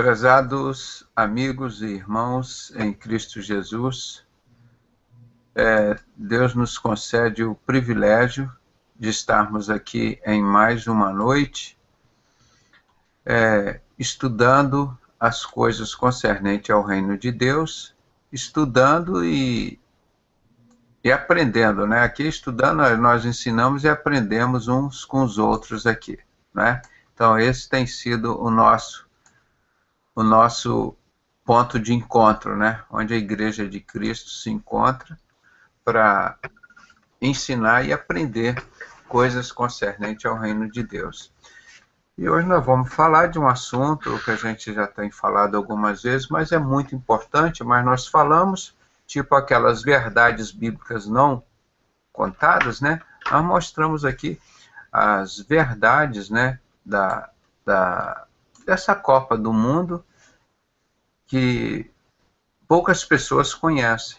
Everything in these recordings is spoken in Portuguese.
Prezados amigos e irmãos em Cristo Jesus, Deus nos concede o privilégio de estarmos aqui em mais uma noite, estudando as coisas concernentes ao reino de Deus, estudando e aprendendo, né? Aqui estudando nós ensinamos e aprendemos uns com os outros aqui, né? Então esse tem sido o nosso ponto de encontro, né? Onde a Igreja de Cristo se encontra para ensinar e aprender coisas concernentes ao reino de Deus. E hoje nós vamos falar de um assunto que a gente já tem falado algumas vezes, mas é muito importante, mas nós falamos, tipo aquelas verdades bíblicas não contadas, né? Nós mostramos aqui as verdades, né, dessa Copa do Mundo que poucas pessoas conhecem.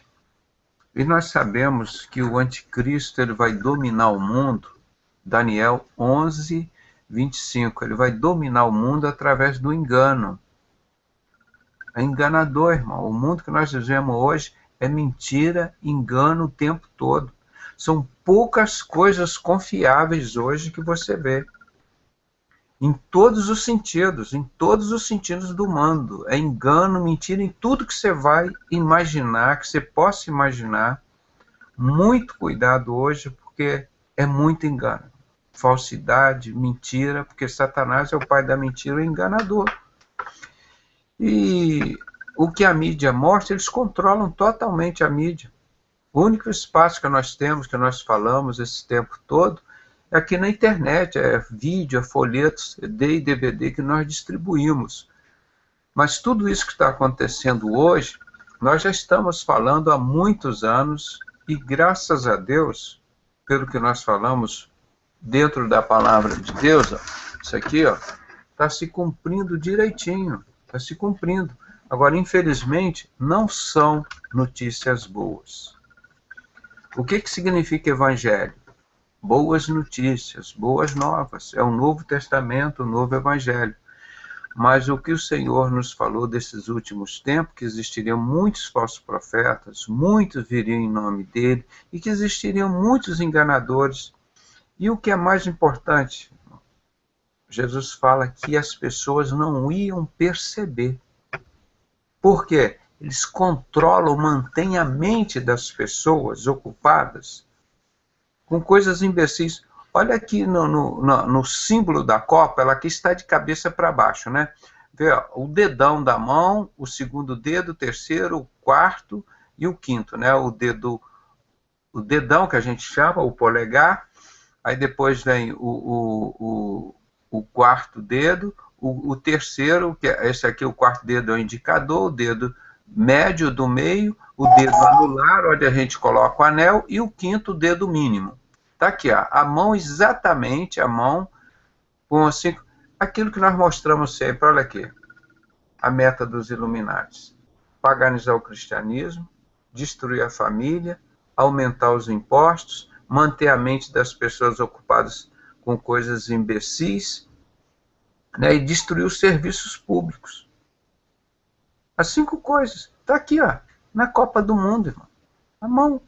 E nós sabemos que o anticristo ele vai dominar o mundo, Daniel 11, 25, ele vai dominar o mundo através do engano. É enganador, irmão. O mundo que nós vivemos hoje é mentira, engano o tempo todo. São poucas coisas confiáveis hoje que você vê. Em todos os sentidos do mundo. É engano, mentira, em tudo que você vai imaginar, que você possa imaginar. Muito cuidado hoje, porque é muito engano. Falsidade, mentira, porque Satanás é o pai da mentira, o enganador. E o que a mídia mostra, eles controlam totalmente a mídia. O único espaço que nós temos, que nós falamos esse tempo todo, é aqui na internet, é vídeo, é folhetos, CD e DVD que nós distribuímos. Mas tudo isso que está acontecendo hoje, nós já estamos falando há muitos anos e graças a Deus, pelo que nós falamos dentro da palavra de Deus, ó, isso aqui está se cumprindo direitinho, está se cumprindo. Agora, infelizmente, não são notícias boas. O que significa evangelho? Boas notícias, boas novas. É o Novo Testamento, o Novo Evangelho. Mas o que o Senhor nos falou desses últimos tempos, que existiriam muitos falsos profetas, muitos viriam em nome dele, e que existiriam muitos enganadores. E o que é mais importante, Jesus fala que as pessoas não iam perceber. Por quê? Eles controlam, mantêm a mente das pessoas ocupadas com coisas imbecis. Olha aqui no símbolo da Copa, ela aqui está de cabeça para baixo, né? Vê, ó, o dedão da mão, o segundo dedo, o terceiro, o quarto e o quinto, né? O dedão que a gente chama, o polegar, aí depois vem o quarto dedo, o terceiro, que esse aqui, o quarto dedo é o indicador, o dedo médio do meio, o dedo anular, onde a gente coloca o anel, e o quinto, o dedo mínimo. Está aqui, ó, a mão, exatamente a mão, com assim, aquilo que nós mostramos sempre, olha aqui, a meta dos Illuminati: paganizar o cristianismo, destruir a família, aumentar os impostos, manter a mente das pessoas ocupadas com coisas imbecis, né, e destruir os serviços públicos. As 5 coisas, está aqui, ó, na Copa do Mundo, irmão. A mão.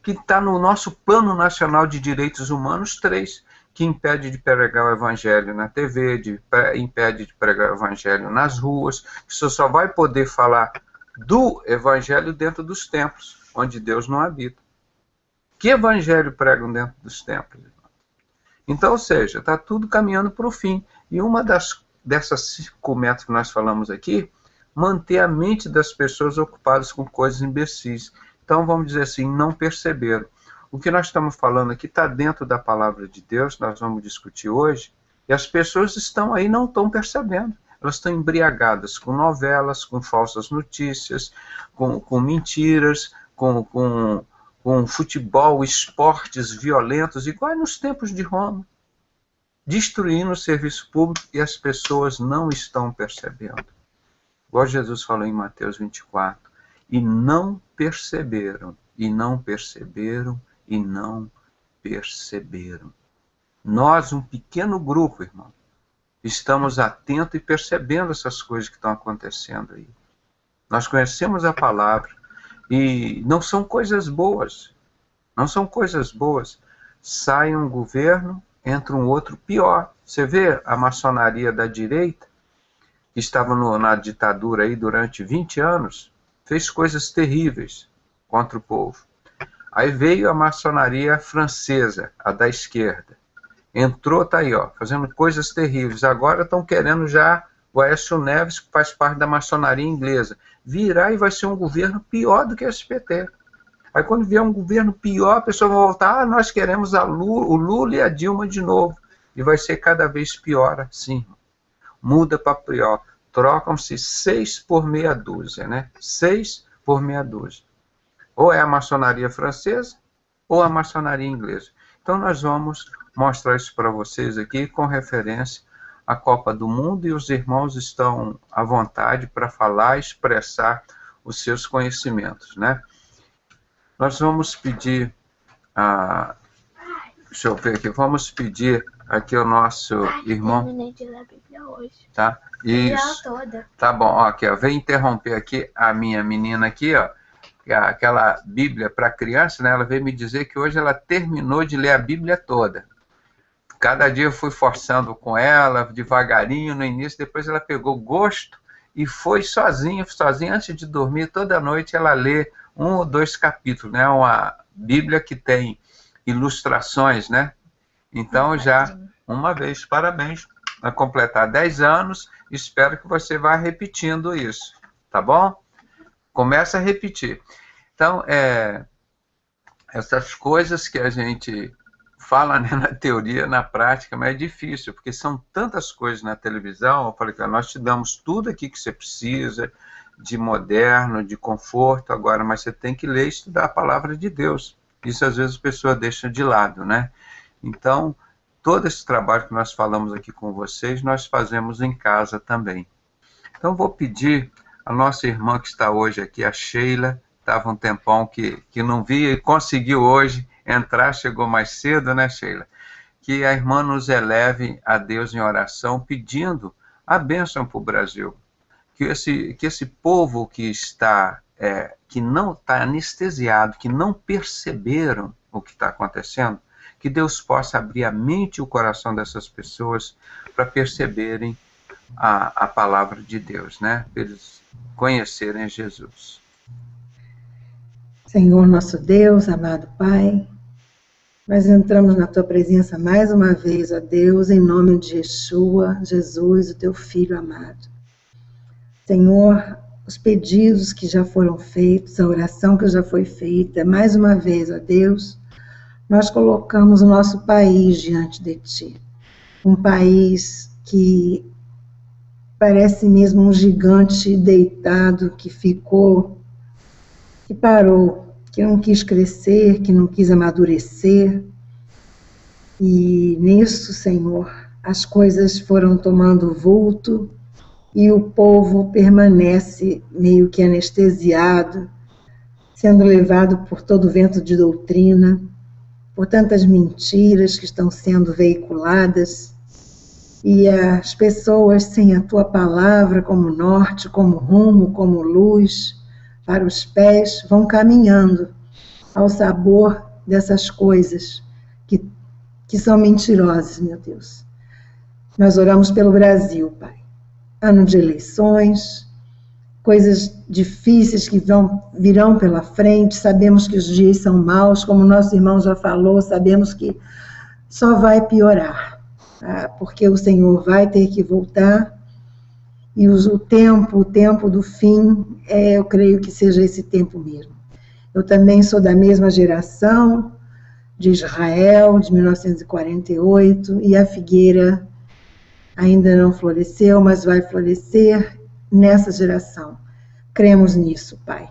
Que está no nosso Plano Nacional de Direitos Humanos 3, que impede de pregar o evangelho na TV, impede de pregar o evangelho nas ruas, que você só vai poder falar do evangelho dentro dos templos, onde Deus não habita. Que evangelho pregam dentro dos templos? Então, ou seja, está tudo caminhando para o fim. E uma dessas 5 metas que nós falamos aqui, manter a mente das pessoas ocupadas com coisas imbecis. Então, vamos dizer assim, não perceberam. O que nós estamos falando aqui está dentro da palavra de Deus, nós vamos discutir hoje, e as pessoas estão aí, não estão percebendo. Elas estão embriagadas com novelas, com falsas notícias, com mentiras, com futebol, esportes violentos, igual nos tempos de Roma, destruindo o serviço público, e as pessoas não estão percebendo. Igual Jesus falou em Mateus 24, e não perceberam, e não perceberam, e não perceberam. Nós, um pequeno grupo, irmão, estamos atentos e percebendo essas coisas que estão acontecendo aí. Nós conhecemos a palavra e não são coisas boas. Não são coisas boas. Sai um governo, entra um outro pior. Você vê a maçonaria da direita, que estava na ditadura aí durante 20 anos, fez coisas terríveis contra o povo. Aí veio a maçonaria francesa, a da esquerda. Entrou, tá aí, ó, fazendo coisas terríveis. Agora estão querendo já o Aécio Neves, que faz parte da maçonaria inglesa, virar e vai ser um governo pior do que o SPT. Aí quando vier um governo pior, a pessoa vai voltar, nós queremos o Lula e a Dilma de novo. E vai ser cada vez pior assim. Muda para pior. Trocam-se 6 por meia dúzia, né? 6 por meia dúzia. Ou é a maçonaria francesa, ou a maçonaria inglesa. Então nós vamos mostrar isso para vocês aqui com referência à Copa do Mundo, e os irmãos estão à vontade para falar, expressar os seus conhecimentos, né? Nós vamos pedir deixa eu ver aqui, vamos pedir aqui ao nosso irmão. Terminei de ler a Bíblia hoje. Tá? Isso. Toda. Tá bom, ó, aqui, ó, vem interromper aqui a minha menina aqui, ó, aquela Bíblia para criança, né? Ela veio me dizer que hoje ela terminou de ler a Bíblia toda. Cada dia eu fui forçando com ela, devagarinho no início, depois ela pegou gosto e foi sozinha, antes de dormir, toda noite ela lê 1 ou 2 capítulos, né? Uma Bíblia que tem ilustrações, né? Então já, uma vez, parabéns, vai completar 10 anos, espero que você vá repetindo isso, tá bom? Começa a repetir. Então, essas coisas que a gente fala, né, na teoria, na prática, mas é difícil, porque são tantas coisas na televisão. Eu falei que nós te damos tudo aqui que você precisa, de moderno, de conforto, agora, mas você tem que ler e estudar a palavra de Deus. Isso às vezes a pessoa deixa de lado, né? Então, todo esse trabalho que nós falamos aqui com vocês, nós fazemos em casa também. Então, vou pedir a nossa irmã que está hoje aqui, a Sheila, estava um tempão que não via e conseguiu hoje entrar, chegou mais cedo, né, Sheila? Que a irmã nos eleve a Deus em oração, pedindo a bênção para o Brasil. Que esse povo que está, que não está anestesiado, que não perceberam o que está acontecendo, que Deus possa abrir a mente e o coração dessas pessoas para perceberem a palavra de Deus, né? Para eles conhecerem Jesus. Senhor nosso Deus, amado Pai, nós entramos na Tua presença mais uma vez, ó Deus, em nome de Yeshua, Jesus, o Teu Filho amado. Senhor, os pedidos que já foram feitos, a oração que já foi feita, mais uma vez, ó Deus, nós colocamos o nosso país diante de Ti. Um país que parece mesmo um gigante deitado, que parou, que não quis crescer, que não quis amadurecer. E nisso, Senhor, as coisas foram tomando vulto e o povo permanece meio que anestesiado, sendo levado por todo o vento de doutrina, por tantas mentiras que estão sendo veiculadas, e as pessoas sem a Tua palavra como norte, como rumo, como luz para os pés, vão caminhando ao sabor dessas coisas que são mentirosas, meu Deus. Nós oramos pelo Brasil, Pai. Ano de eleições, coisas difíceis que virão pela frente, sabemos que os dias são maus, como nosso irmão já falou, sabemos que só vai piorar, tá? Porque o Senhor vai ter que voltar, e o tempo do fim, eu creio que seja esse tempo mesmo. Eu também sou da mesma geração de Israel, de 1948, e a figueira ainda não floresceu, mas vai florescer nessa geração. Cremos nisso, Pai.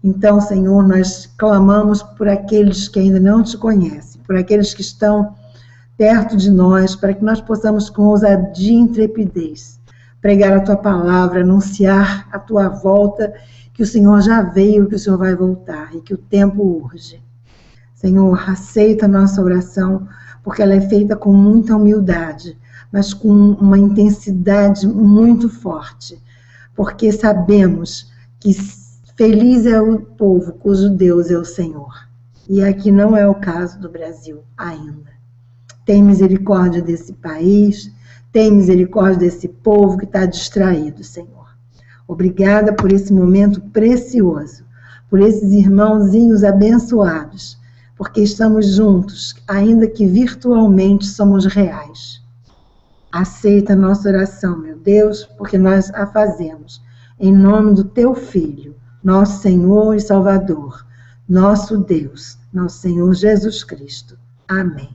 Então, Senhor, nós clamamos por aqueles que ainda não Te conhecem, por aqueles que estão perto de nós, para que nós possamos com ousadia e intrepidez pregar a Tua palavra, anunciar a Tua volta, que o Senhor já veio, que o Senhor vai voltar e que o tempo urge. Senhor, aceita a nossa oração, porque ela é feita com muita humildade, mas com uma intensidade muito forte, porque sabemos que feliz é o povo cujo Deus é o Senhor. E aqui não é o caso do Brasil ainda. Tem misericórdia desse país, tem misericórdia desse povo que está distraído, Senhor. Obrigada por esse momento precioso, por esses irmãozinhos abençoados, porque estamos juntos, ainda que virtualmente somos reais. Aceita a nossa oração, meu Deus, porque nós a fazemos em nome do Teu Filho, nosso Senhor e Salvador, nosso Deus, nosso Senhor Jesus Cristo. Amém.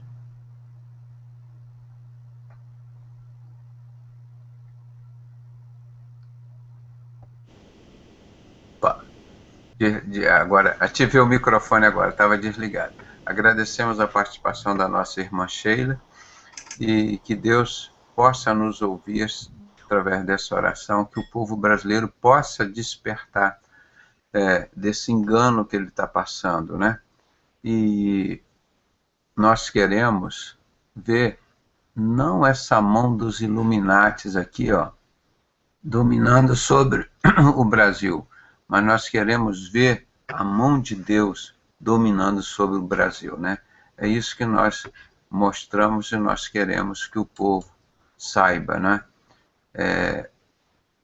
Agora, ativei o microfone agora, estava desligado. Agradecemos a participação da nossa irmã Sheila e que Deus possa nos ouvir através dessa oração, que o povo brasileiro possa despertar desse engano que ele está passando, né? E nós queremos ver não essa mão dos Illuminatis aqui, ó, dominando sobre o Brasil, mas nós queremos ver a mão de Deus dominando sobre o Brasil, né? É isso que nós mostramos e nós queremos que o povo saiba, né?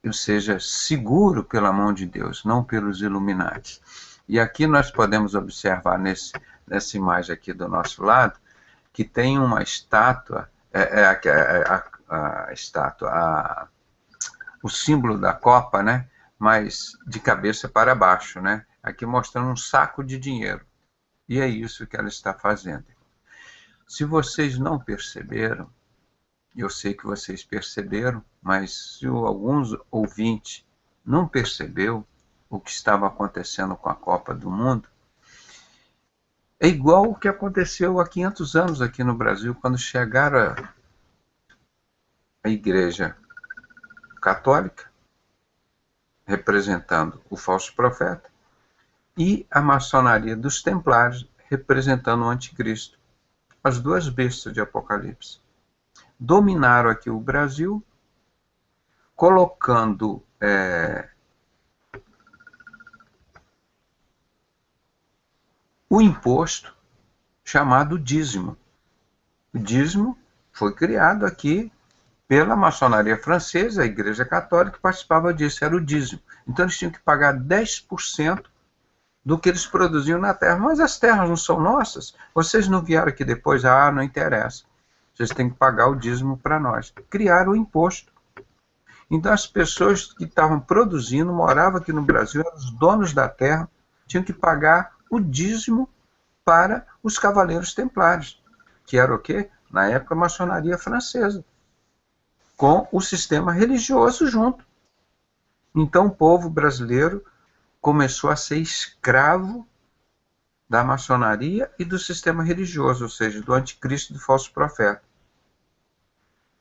Ou seja, seguro pela mão de Deus, não pelos Illuminati. E aqui nós podemos observar nessa imagem aqui do nosso lado, que tem uma estátua, a estátua, o símbolo da Copa, né? Mas de cabeça para baixo, né? Aqui mostrando um saco de dinheiro. E é isso que ela está fazendo. Se vocês não perceberam, eu sei que vocês perceberam, mas se alguns ouvintes não percebeu o que estava acontecendo com a Copa do Mundo, é igual o que aconteceu há 500 anos aqui no Brasil, quando chegaram a Igreja Católica, representando o falso profeta, e a maçonaria dos templários, representando o anticristo. As duas bestas de Apocalipse. Dominaram aqui o Brasil, colocando o imposto chamado dízimo. O dízimo foi criado aqui pela maçonaria francesa, a Igreja Católica participava disso, era o dízimo. Então eles tinham que pagar 10% do que eles produziam na terra. Mas as terras não são nossas? Vocês não vieram aqui depois? Ah, não interessa. Vocês têm que pagar o dízimo para nós. Criaram o imposto. Então as pessoas que estavam produzindo, moravam aqui no Brasil, eram os donos da terra, tinham que pagar o dízimo para os cavaleiros templários, que era o quê? Na época, a maçonaria francesa, com o sistema religioso junto. Então o povo brasileiro começou a ser escravo da maçonaria e do sistema religioso, ou seja, do anticristo e do falso profeta.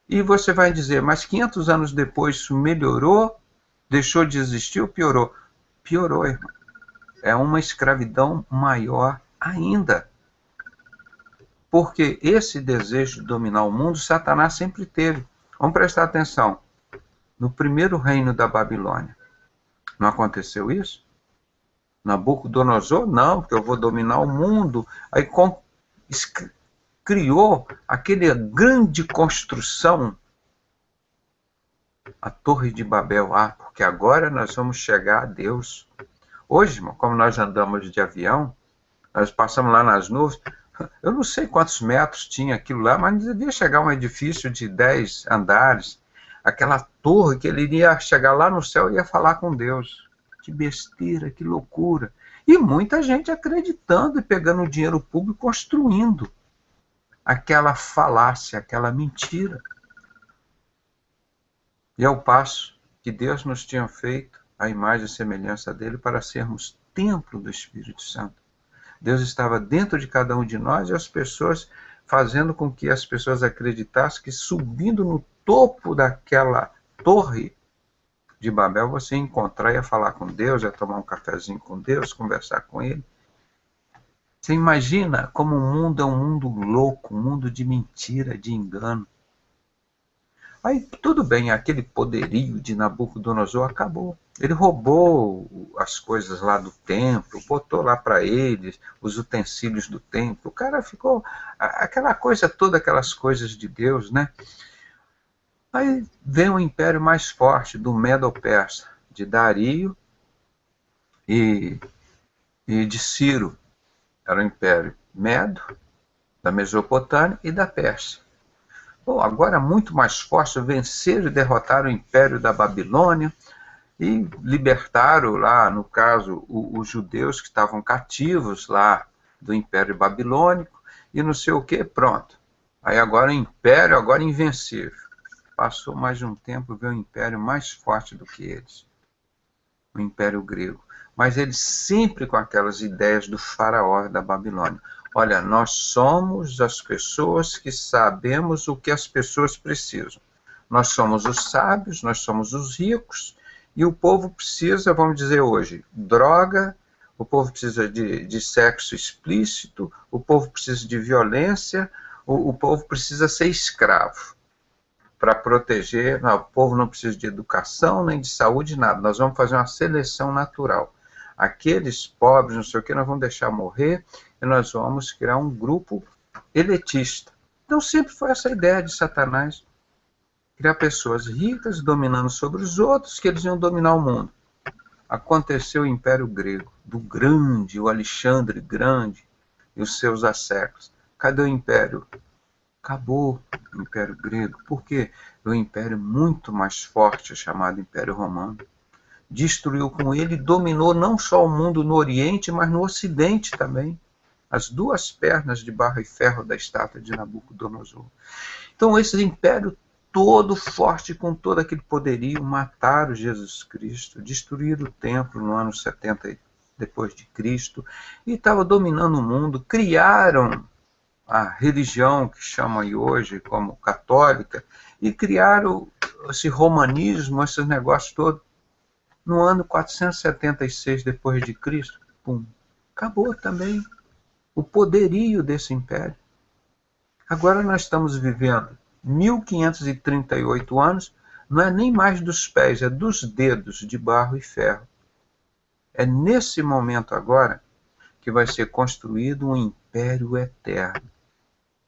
E você vai dizer, mas 500 anos depois isso melhorou, deixou de existir ou piorou? Piorou, irmão. É uma escravidão maior ainda. Porque esse desejo de dominar o mundo, Satanás sempre teve. Vamos prestar atenção. No primeiro reino da Babilônia, não aconteceu isso? Nabucodonosor, não, porque eu vou dominar o mundo. Aí criou aquela grande construção, a Torre de Babel. Porque agora nós vamos chegar a Deus. Hoje, irmão, como nós andamos de avião, nós passamos lá nas nuvens, eu não sei quantos metros tinha aquilo lá, mas devia chegar a um edifício de 10 andares, aquela torre que ele iria chegar lá no céu e ia falar com Deus. Que besteira, que loucura. E muita gente acreditando e pegando o dinheiro público, construindo aquela falácia, aquela mentira. E ao passo que Deus nos tinha feito a imagem e semelhança dele para sermos templo do Espírito Santo. Deus estava dentro de cada um de nós e as pessoas fazendo com que as pessoas acreditassem que subindo no topo daquela torre de Babel você ia encontrar, ia falar com Deus, ia tomar um cafezinho com Deus, conversar com Ele. Você imagina como o mundo é um mundo louco, um mundo de mentira, de engano. Aí, tudo bem, aquele poderio de Nabucodonosor acabou. Ele roubou as coisas lá do templo, botou lá para eles os utensílios do templo. O cara ficou... aquela coisa toda, aquelas coisas de Deus, né? Aí vem o império mais forte do Medo-Persa, de Dario e de Ciro. Era o império Medo, da Mesopotâmia e da Pérsia. Bom, agora muito mais forte, venceram e derrotaram o império da Babilônia e libertaram lá, no caso, os judeus que estavam cativos lá do império babilônico e não sei o que, pronto. Aí agora o império, agora invencível. Passou mais um tempo, veio um império mais forte do que eles, o Império Grego. Mas eles sempre com aquelas ideias do faraó da Babilônia. Olha, nós somos as pessoas que sabemos o que as pessoas precisam. Nós somos os sábios, nós somos os ricos, e o povo precisa, vamos dizer hoje, droga, o povo precisa de sexo explícito, o povo precisa de violência, o povo precisa ser escravo para proteger. Não, o povo não precisa de educação, nem de saúde, nada. Nós vamos fazer uma seleção natural. Aqueles pobres, não sei o que, nós vamos deixar morrer e nós vamos criar um grupo elitista. Então sempre foi essa ideia de Satanás. Criar pessoas ricas dominando sobre os outros, que eles iam dominar o mundo. Aconteceu o Império Grego, do grande, o Alexandre Grande e os seus asseclas. Cadê o Império? Acabou o Império Grego. Por quê? O império muito mais forte, chamado Império Romano. Destruiu com ele e dominou não só o mundo no Oriente, mas no Ocidente também. As duas pernas de barro e ferro da estátua de Nabucodonosor. Então esse império todo forte, com todo aquele poderio, mataram Jesus Cristo, destruíram o templo no ano 70 depois de Cristo, e estava dominando o mundo, criaram a religião que chamam aí hoje como católica, e criaram esse romanismo, esses negócios todos. No ano 476 depois de Cristo, pum, acabou também o poderio desse império. Agora nós estamos vivendo 1538 anos, não é nem mais dos pés, é dos dedos de barro e ferro. É nesse momento agora que vai ser construído um império eterno.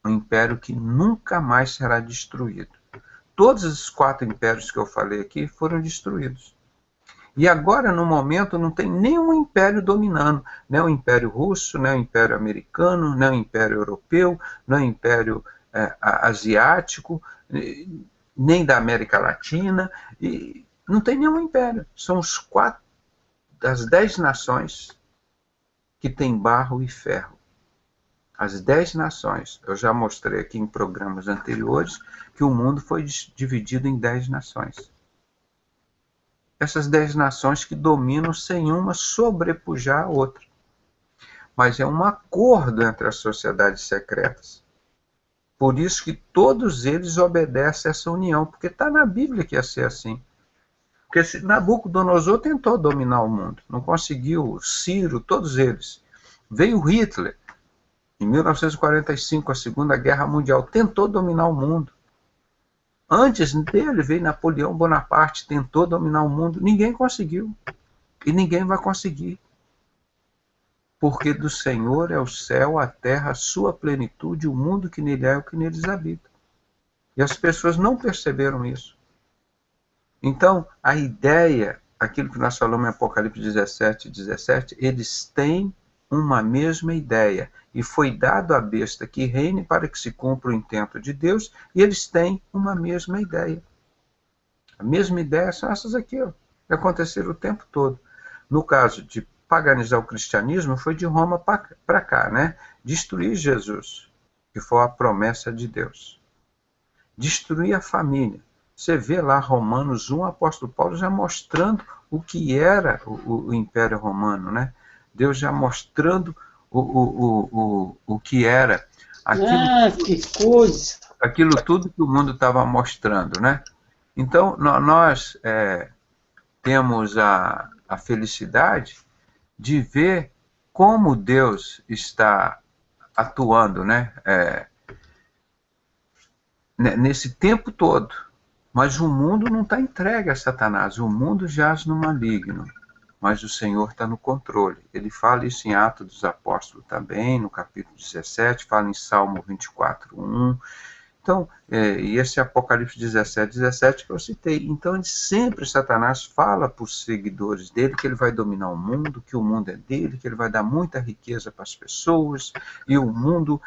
Um império que nunca mais será destruído. Todos os 4 impérios que eu falei aqui foram destruídos. E agora, no momento, não tem nenhum império dominando. Nem o Império Russo, nem o Império Americano, nem o Império Europeu, nem o Império Asiático, nem da América Latina. E não tem nenhum império. São os 4 das 10 nações que têm barro e ferro. As 10 nações. Eu já mostrei aqui em programas anteriores que o mundo foi dividido em 10 nações. Essas 10 nações que dominam sem uma sobrepujar a outra. Mas é um acordo entre as sociedades secretas. Por isso que todos eles obedecem a essa união, porque está na Bíblia que ia ser assim. Porque Nabucodonosor tentou dominar o mundo, não conseguiu. Ciro, todos eles. Veio Hitler. Em 1945, a Segunda Guerra Mundial, tentou dominar o mundo. Antes dele veio Napoleão Bonaparte, tentou dominar o mundo. Ninguém conseguiu. E ninguém vai conseguir. Porque do Senhor é o céu, a terra, a sua plenitude, o mundo que nele é o que neles habita. E as pessoas não perceberam isso. Então, a ideia, aquilo que nós falamos em Apocalipse 17, eles têm uma mesma ideia. E foi dado à besta que reine para que se cumpra o intento de Deus, e eles têm uma mesma ideia. A mesma ideia são essas aqui, ó, que aconteceram o tempo todo. No caso de paganizar o cristianismo, foi de Roma para cá, né? Destruir Jesus, que foi a promessa de Deus. Destruir a família. Você vê lá Romanos 1, o apóstolo Paulo já mostrando o que era o Império Romano, né? Deus já mostrando o que era que coisa! Aquilo tudo que o mundo estava mostrando, né? Então, nós temos a felicidade de ver como Deus está atuando, né? Nesse tempo todo. Mas o mundo não está entregue a Satanás, o mundo jaz no maligno, mas o Senhor está no controle. Ele fala isso em Atos dos Apóstolos também, no capítulo 17, fala em Salmo 24:1. Então, e esse Apocalipse 17 que eu citei. Então, Satanás fala para os seguidores dele que ele vai dominar o mundo, que o mundo é dele, que ele vai dar muita riqueza para as pessoas, e o mundo...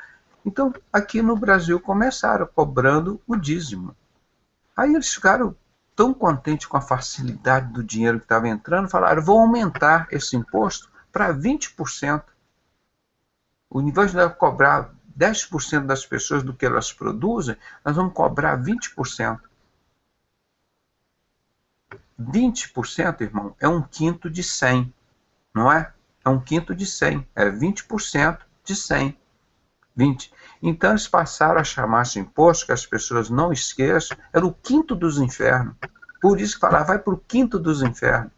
Então, aqui no Brasil começaram cobrando o dízimo. Aí eles ficaram tão contentes com a facilidade do dinheiro que estava entrando, falaram, vou aumentar esse imposto para 20%. Ao invés de cobrar 10% das pessoas do que elas produzem, nós vamos cobrar 20%. 20%, irmão, é 1/5 de 100, não é? É 1/5 de 100, é 20% de 100. 20. Então eles passaram a chamar esse imposto, que as pessoas não esqueçam, era o quinto dos infernos. Por isso que falava, vai para o quinto dos infernos.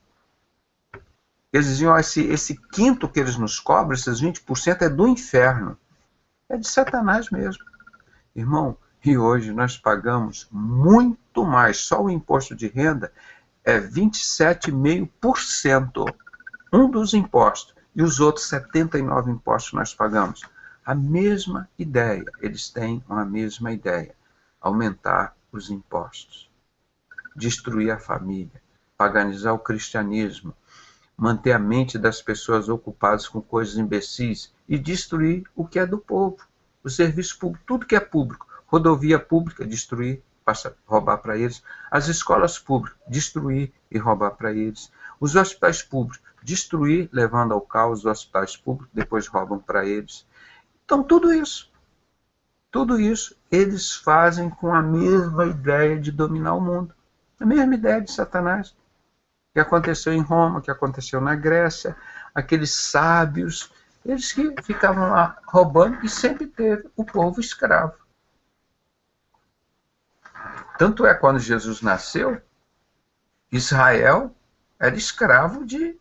Eles diziam, esse quinto que eles nos cobram, esses 20%, é do inferno. É de Satanás mesmo. Irmão, e hoje nós pagamos muito mais. Só o imposto de renda é 27,5%. Um dos impostos. E os outros 79 impostos nós pagamos. A mesma ideia. Eles têm uma mesma ideia. Aumentar os impostos. Destruir a família. Paganizar o cristianismo. Manter a mente das pessoas ocupadas com coisas imbecis e destruir o que é do povo. O serviço público, tudo que é público. Rodovia pública, destruir, roubar para eles. As escolas públicas, destruir e roubar para eles. Os hospitais públicos, destruir, levando ao caos os hospitais públicos, depois roubam para eles. Então, tudo isso, eles fazem com a mesma ideia de dominar o mundo. A mesma ideia de Satanás. Que aconteceu em Roma, que aconteceu na Grécia, aqueles sábios, eles que ficavam lá roubando e sempre teve o povo escravo. Tanto é quando Jesus nasceu, Israel era escravo de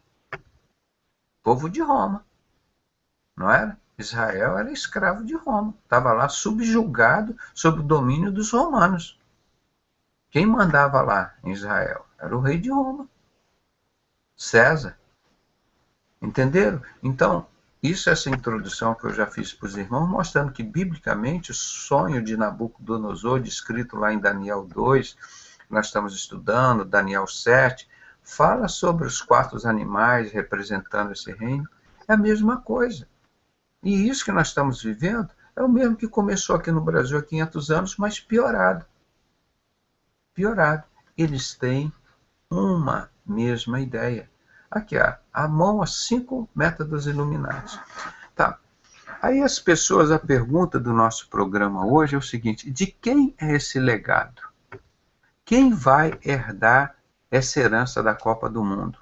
povo de Roma, não era? Israel era escravo de Roma, estava lá subjugado sob o domínio dos romanos. Quem mandava lá em Israel era o rei de Roma. César. Entenderam? Então, essa introdução que eu já fiz para os irmãos, mostrando que, biblicamente, o sonho de Nabucodonosor, descrito lá em Daniel 2, nós estamos estudando, Daniel 7, fala sobre os 4 animais representando esse reino. É a mesma coisa. E isso que nós estamos vivendo é o mesmo que começou aqui no Brasil há 500 anos, mas piorado. Piorado. Eles têm uma mesma ideia. Aqui, a mão a 5 métodos iluminados. Tá. Aí as pessoas, a pergunta do nosso programa hoje é o seguinte, de quem é esse legado? Quem vai herdar essa herança da Copa do Mundo?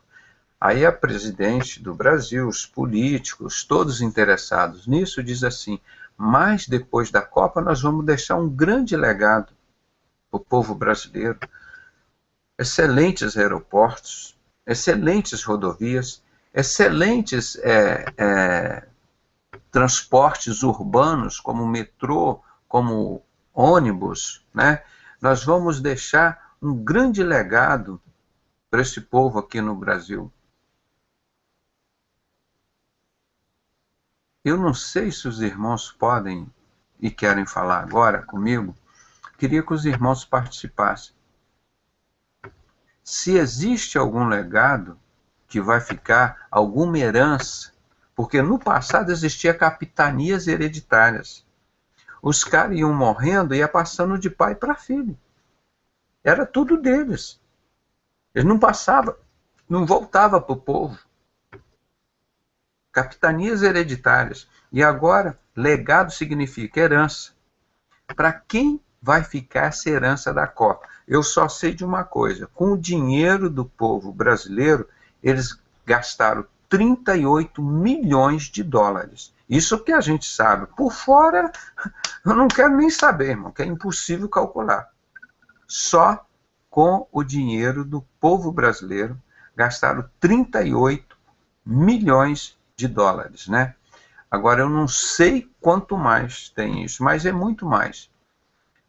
Aí a presidente do Brasil, os políticos, todos interessados nisso, diz assim, mas depois da Copa nós vamos deixar um grande legado para o povo brasileiro. Excelentes aeroportos, excelentes rodovias, excelentes transportes urbanos, como metrô, como ônibus, né? Nós vamos deixar um grande legado para esse povo aqui no Brasil. Eu não sei se os irmãos podem e querem falar agora comigo. Queria que os irmãos participassem. Se existe algum legado que vai ficar, alguma herança, porque no passado existia capitanias hereditárias. Os caras iam morrendo e ia passando de pai para filho. Era tudo deles. Eles não passavam, não voltava para o povo. Capitanias hereditárias. E agora, legado significa herança. Para quem vai ficar essa herança da Copa? Eu só sei de uma coisa, com o dinheiro do povo brasileiro, eles gastaram 38 milhões de dólares. Isso que a gente sabe. Por fora, eu não quero nem saber, irmão, que é impossível calcular. Só com o dinheiro do povo brasileiro, gastaram 38 milhões de dólares, né? Agora, eu não sei quanto mais tem isso, mas é muito mais.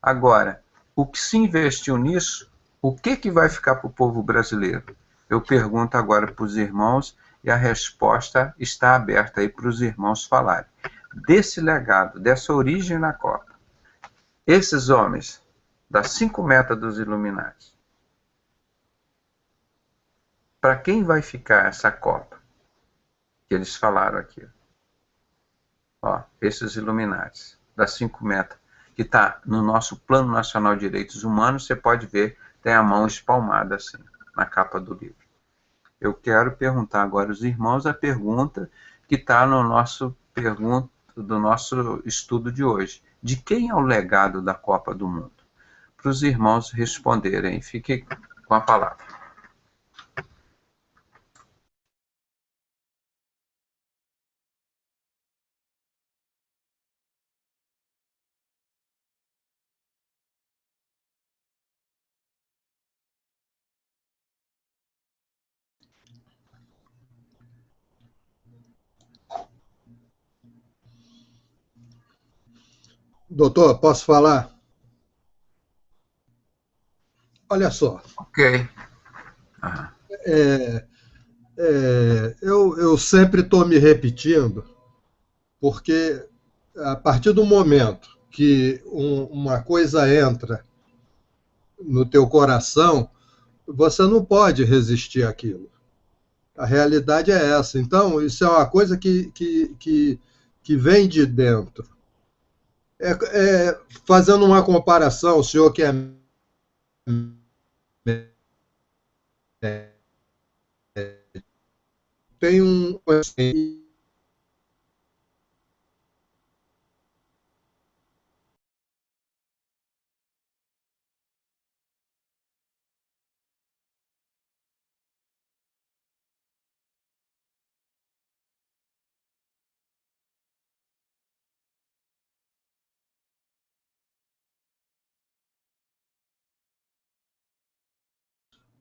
Agora, o que se investiu nisso O que vai ficar para o povo brasileiro? Eu pergunto agora para os irmãos e a resposta está aberta aí para os irmãos falarem. Desse legado, dessa origem na Copa, esses homens das 5 metas dos Illuminati, para quem vai ficar essa Copa? Que eles falaram aqui. Ó, esses Illuminati das 5 metas, que está no nosso Plano Nacional de Direitos Humanos, você pode ver, tem a mão espalmada assim, na capa do livro. Eu quero perguntar agora aos irmãos a pergunta que está no nosso do nosso estudo de hoje. De quem é o legado da Copa do Mundo? Para os irmãos responderem. Fique com a palavra. Doutor, posso falar? Olha só. Ok. Eu sempre estou me repetindo, porque a partir do momento que uma coisa entra no teu coração, você não pode resistir àquilo. A realidade é essa. Então, isso é uma coisa que vem de dentro. Fazendo uma comparação, o senhor que é tem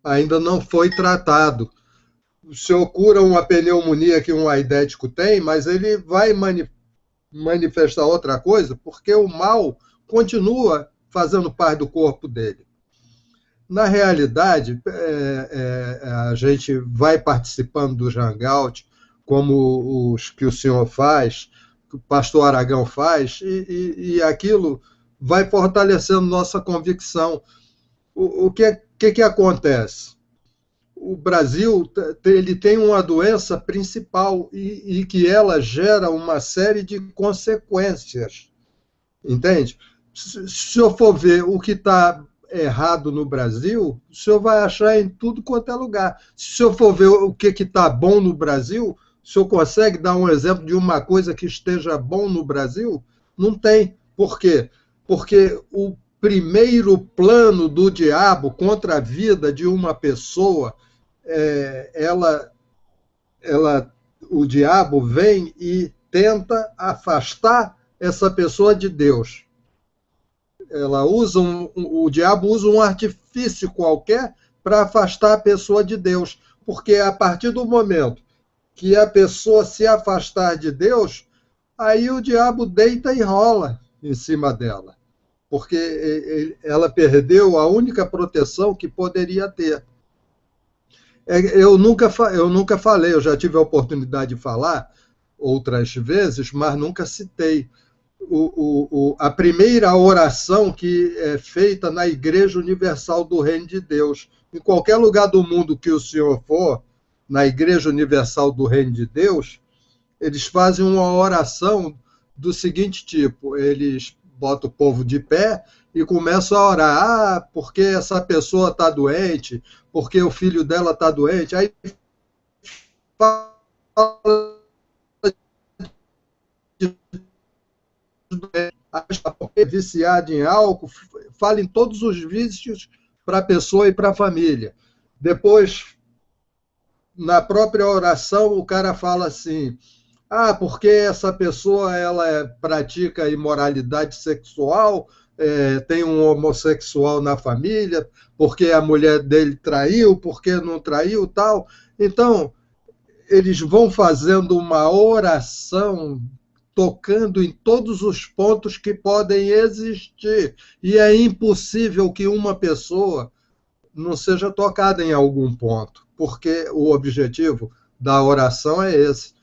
ainda não foi tratado. O senhor cura uma pneumonia que um aidético tem, mas ele vai manifestar outra coisa, porque o mal continua fazendo parte do corpo dele. Na realidade, a gente vai participando do Hangout, como os que o senhor faz, que o pastor Aragão faz, e aquilo vai fortalecendo nossa convicção. O que acontece? O Brasil ele tem uma doença principal e que ela gera uma série de consequências, entende? Se o senhor for ver o que está errado no Brasil, o senhor vai achar em tudo quanto é lugar. Se o senhor for ver o que está bom no Brasil, o senhor consegue dar um exemplo de uma coisa que esteja bom no Brasil? Não tem. Por quê? Porque o primeiro plano do diabo contra a vida de uma pessoa, o diabo vem e tenta afastar essa pessoa de Deus. O diabo usa um artifício qualquer para afastar a pessoa de Deus, porque a partir do momento que a pessoa se afastar de Deus, aí o diabo deita e rola em cima dela, porque ela perdeu a única proteção que poderia ter. Eu nunca falei, eu já tive a oportunidade de falar outras vezes, mas nunca citei. A primeira oração que é feita na Igreja Universal do Reino de Deus. Em qualquer lugar do mundo que o senhor for, na Igreja Universal do Reino de Deus, eles fazem uma oração do seguinte tipo: eles botam o povo de pé e começam a orar. Porque essa pessoa está doente, porque o filho dela está doente. Aí fala viciado em álcool, fala em todos os vícios para a pessoa e para a família. Depois, na própria oração, o cara fala assim: porque essa pessoa ela pratica imoralidade sexual, tem um homossexual na família, porque a mulher dele traiu, porque não traiu, tal. Então, eles vão fazendo uma oração tocando em todos os pontos que podem existir. E é impossível que uma pessoa não seja tocada em algum ponto, porque o objetivo da oração é esse.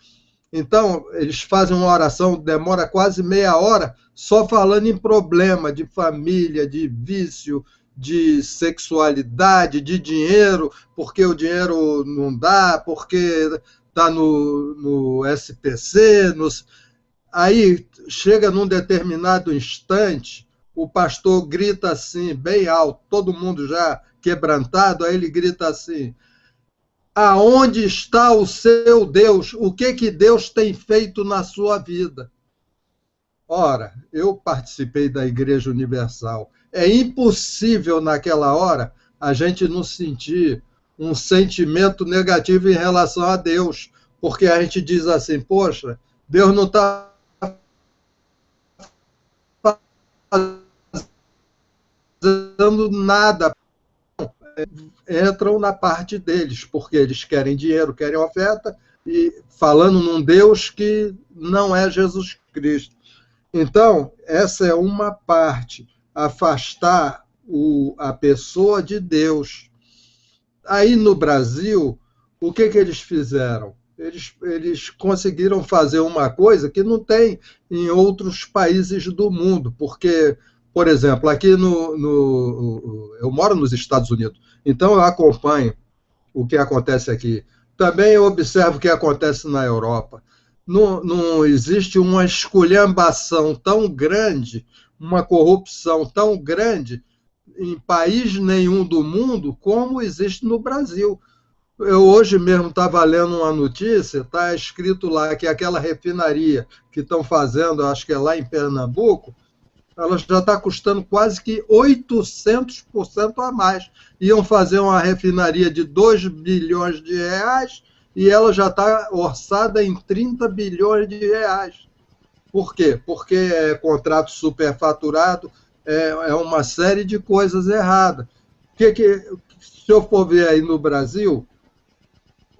Então, eles fazem uma oração, demora quase meia hora, só falando em problema de família, de vício, de sexualidade, de dinheiro, porque o dinheiro não dá, porque está no SPC. Aí, chega num determinado instante, o pastor grita assim, bem alto, todo mundo já quebrantado, aí ele grita assim: aonde está o seu Deus? O que Deus tem feito na sua vida? Ora, eu participei da Igreja Universal. É impossível, naquela hora, a gente não sentir um sentimento negativo em relação a Deus, porque a gente diz assim, poxa, Deus não está fazendo nada. Entram na parte deles, porque eles querem dinheiro, querem oferta, e falando num Deus que não é Jesus Cristo. Então, essa é uma parte, afastar a pessoa de Deus. Aí no Brasil, o que eles fizeram? Eles conseguiram fazer uma coisa que não tem em outros países do mundo, porque, por exemplo, aqui eu moro nos Estados Unidos, então eu acompanho o que acontece aqui. Também eu observo o que acontece na Europa. Não existe uma esculhambação tão grande, uma corrupção tão grande em país nenhum do mundo como existe no Brasil. Eu hoje mesmo estava lendo uma notícia, está escrito lá que aquela refinaria que estão fazendo, acho que é lá em Pernambuco, ela já está custando quase que 800% a mais. Iam fazer uma refinaria de 2 bilhões de reais e ela já está orçada em 30 bilhões de reais. Por quê? Porque é contrato superfaturado, é uma série de coisas erradas. Se eu for ver aí no Brasil,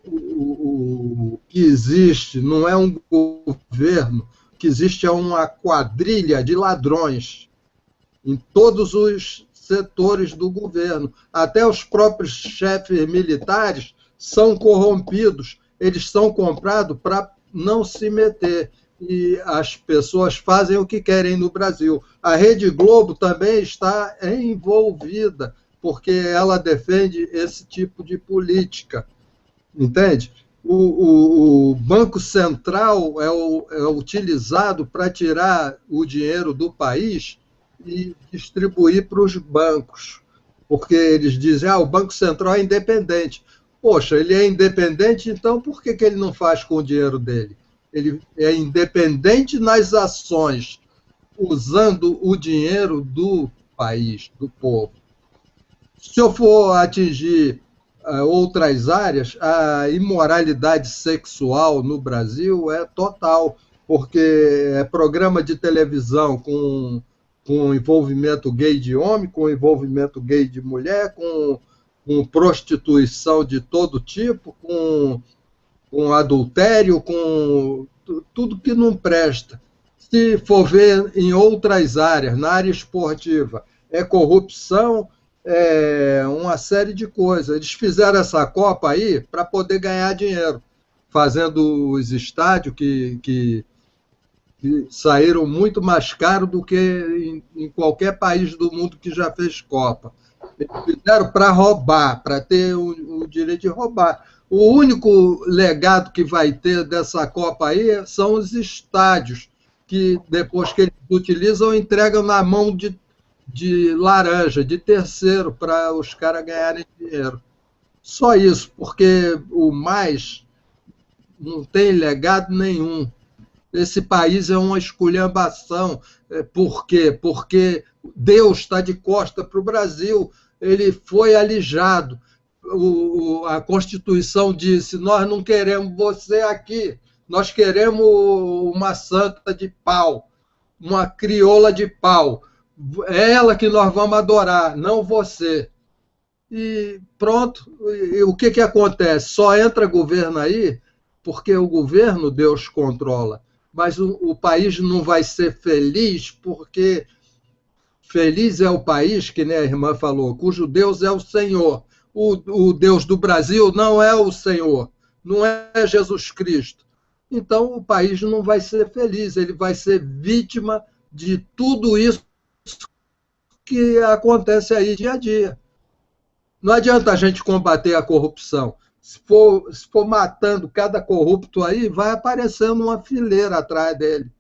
o que existe não é um governo, o que existe é uma quadrilha de ladrões em todos os setores do governo. Até os próprios chefes militares são corrompidos, eles são comprados para não se meter. E as pessoas fazem o que querem no Brasil. A Rede Globo também está envolvida, porque ela defende esse tipo de política. Entende? O Banco Central é utilizado para tirar o dinheiro do país e distribuir para os bancos, porque eles dizem, o Banco Central é independente. Poxa, ele é independente, então por que ele não faz com o dinheiro dele? Ele é independente nas ações, usando o dinheiro do país, do povo. Se eu for atingir outras áreas, a imoralidade sexual no Brasil é total, porque é programa de televisão com envolvimento gay de homem, com envolvimento gay de mulher, com prostituição de todo tipo, com adultério, com tudo que não presta. Se for ver em outras áreas, na área esportiva, é corrupção, uma série de coisas. Eles fizeram essa Copa aí para poder ganhar dinheiro, fazendo os estádios que saíram muito mais caros do que em qualquer país do mundo que já fez Copa. Eles fizeram para roubar, para ter o direito de roubar. O único legado que vai ter dessa Copa aí são os estádios, que depois que eles utilizam, entregam na mão de laranja, de terceiro, para os caras ganharem dinheiro. Só isso, porque o mais não tem legado nenhum. Esse país é uma esculhambação. Por quê? Porque Deus está de costa para o Brasil. Ele foi alijado. A Constituição disse, nós não queremos você aqui, nós queremos uma santa de pau, uma crioula de pau. É ela que nós vamos adorar, não você. E pronto. E o que acontece? Só entra governo aí porque o governo Deus controla. Mas o país não vai ser feliz porque Feliz é o país, que nem a irmã falou, cujo Deus é o Senhor. O Deus do Brasil não é o Senhor, não é Jesus Cristo. Então o país não vai ser feliz, ele vai ser vítima de tudo isso que acontece aí dia a dia. Não adianta a gente combater a corrupção. Se for matando cada corrupto aí, vai aparecendo uma fileira atrás dele.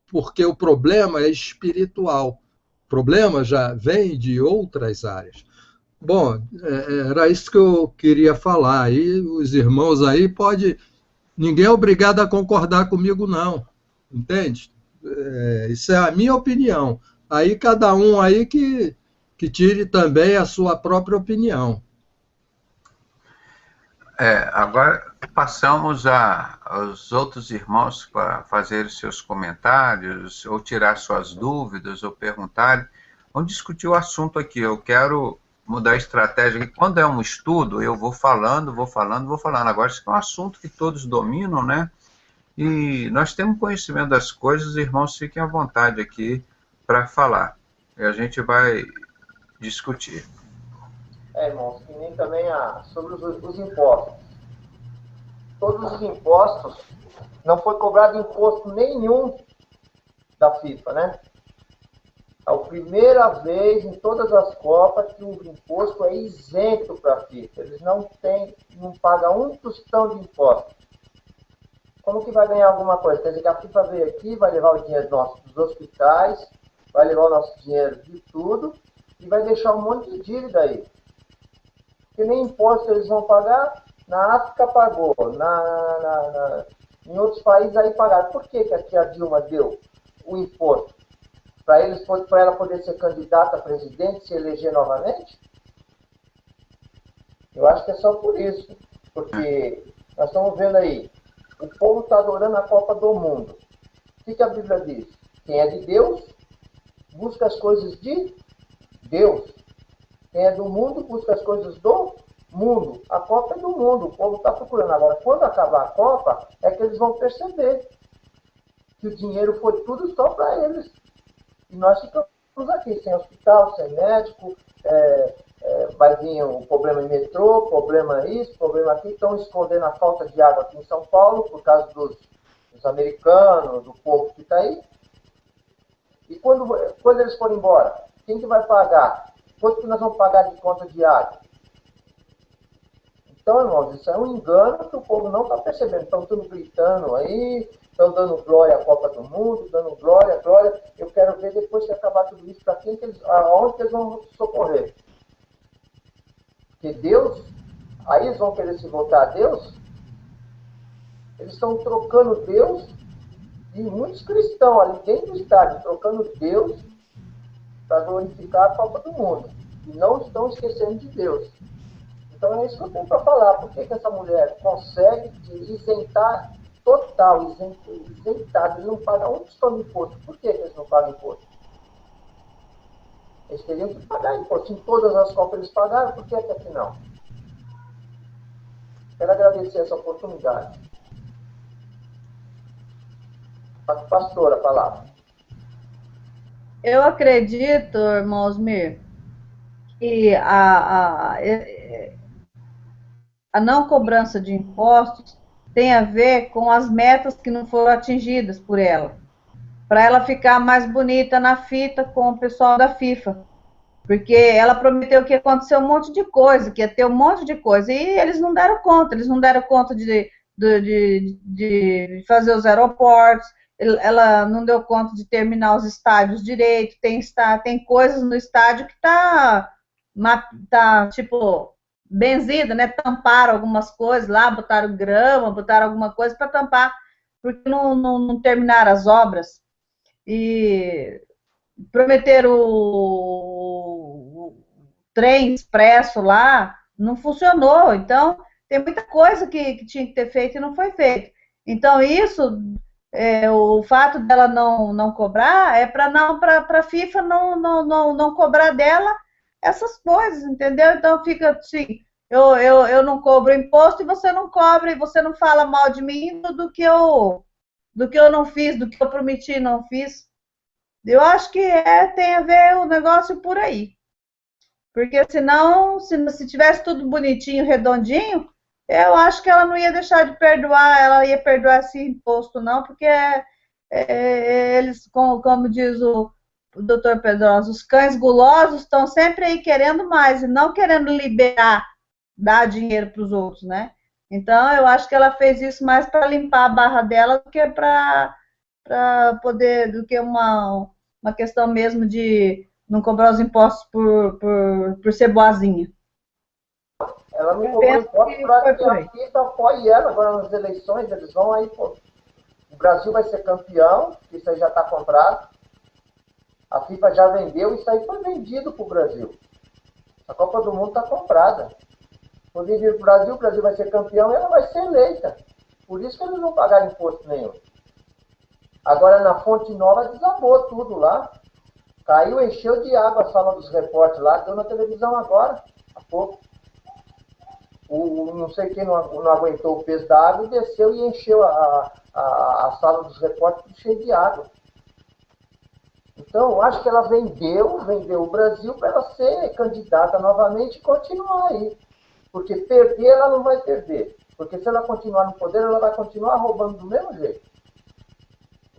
Porque o problema é espiritual. O problema já vem de outras áreas. Bom, era isso que eu queria falar. Aí os irmãos aí podem... Ninguém é obrigado a concordar comigo, não. Entende? Isso é a minha opinião. Aí cada um aí que tire também a sua própria opinião. Agora passamos aos outros irmãos para fazer os seus comentários, ou tirar suas dúvidas, ou perguntarem. Vamos discutir o assunto aqui. Eu quero mudar a estratégia. Quando é um estudo, eu vou falando. Agora, isso é um assunto que todos dominam, né? E nós temos conhecimento das coisas, os irmãos fiquem à vontade aqui para falar. E a gente vai discutir. Irmãos, que nem também sobre os impostos. Todos os impostos, não foi cobrado imposto nenhum da FIFA, né? É a primeira vez em todas as Copas que o imposto é isento para a FIFA. Eles não pagam um tostão de imposto. Como que vai ganhar alguma coisa? Quer dizer que a FIFA veio aqui, vai levar o dinheiro dos hospitais, vai levar o nosso dinheiro de tudo e vai deixar um monte de dívida aí. Que nem imposto eles vão pagar, na África pagou, em outros países aí pagaram. Por que aqui a Dilma deu o imposto? Para ela poder ser candidata a presidente, se eleger novamente? Eu acho que é só por isso. Porque nós estamos vendo aí, o povo está adorando a Copa do Mundo. O que a Bíblia diz? Quem é de Deus, busca as coisas de Deus. Quem é do mundo, busca as coisas do mundo. A Copa é do mundo, o povo está procurando. Agora, quando acabar a Copa, é que eles vão perceber que o dinheiro foi tudo só para eles. E nós ficamos aqui, sem hospital, sem médico, vai vir um problema em metrô, problema isso, problema aqui. Estão escondendo a falta de água aqui em São Paulo, por causa dos americanos, do povo que está aí. E quando eles forem embora, quem que vai pagar? Quanto que nós vamos pagar de conta de água? Então, irmãos, isso é um engano que o povo não está percebendo. Estão tudo gritando aí, estão dando glória à Copa do Mundo, dando glória, glória. Eu quero ver depois que acabar tudo isso, para aonde que eles vão socorrer. Porque Deus, aí eles vão querer se voltar a Deus. Eles estão trocando Deus, e muitos cristãos ali dentro do estádio, trocando Deus para glorificar a Copa do Mundo. E não estão esquecendo de Deus. Então é isso que eu tenho para falar. Por que essa mulher consegue isentar total, isentado, eles não pagam um tostão de imposto? Por que eles não pagam imposto? Eles teriam que pagar imposto. Em todas as Copas eles pagaram, por que aqui não? Quero agradecer essa oportunidade. Pastora, a palavra. Eu acredito, irmão Osmir, que a não cobrança de impostos tem a ver com as metas que não foram atingidas por ela, para ela ficar mais bonita na fita com o pessoal da FIFA, porque ela prometeu que ia acontecer um monte de coisa, que ia ter um monte de coisa, e eles não deram conta de fazer os aeroportos, ela não deu conta de terminar os estádios direito, tem coisas no estádio que tá tipo, benzida, né? Tamparam algumas coisas lá, botaram grama, botaram alguma coisa para tampar, porque não terminaram as obras. E prometeram o trem expresso lá, não funcionou. Então, tem muita coisa que tinha que ter feito e não foi feito. Então, isso... o fato dela não cobrar é para a FIFA não cobrar dela essas coisas, entendeu? Então fica assim, eu não cobro imposto e você não cobra, e você não fala mal de mim do que eu não fiz, do que eu prometi e não fiz. Eu acho que tem a ver o negócio por aí. Porque senão, se tivesse tudo bonitinho, redondinho, eu acho que ela não ia deixar de perdoar, ela ia perdoar esse imposto, não, porque eles, como diz o doutor Pedrosa, os cães gulosos estão sempre aí querendo mais, e não querendo liberar, dar dinheiro para os outros, né? Então, eu acho que ela fez isso mais para limpar a barra dela do que para poder, do que uma questão mesmo de não cobrar os impostos por ser boazinha. Ela não cobrou impostos para que a FIFA apoie ela agora nas eleições, eles vão aí, pô. O Brasil vai ser campeão, isso aí já está comprado. A FIFA já vendeu, isso aí foi vendido para o Brasil. A Copa do Mundo está comprada. Quando vir para o Brasil vai ser campeão e ela vai ser eleita. Por isso que eles não pagaram imposto nenhum. Agora na Fonte Nova desabou tudo lá. Caiu, encheu de água a sala dos repórteres lá, deu na televisão agora, há pouco. Não sei quem não aguentou o peso da água e desceu e encheu a sala dos repórteres cheia de água. Então, eu acho que ela vendeu o Brasil para ela ser candidata novamente e continuar aí. Porque perder, ela não vai perder. Porque se ela continuar no poder, ela vai continuar roubando do mesmo jeito.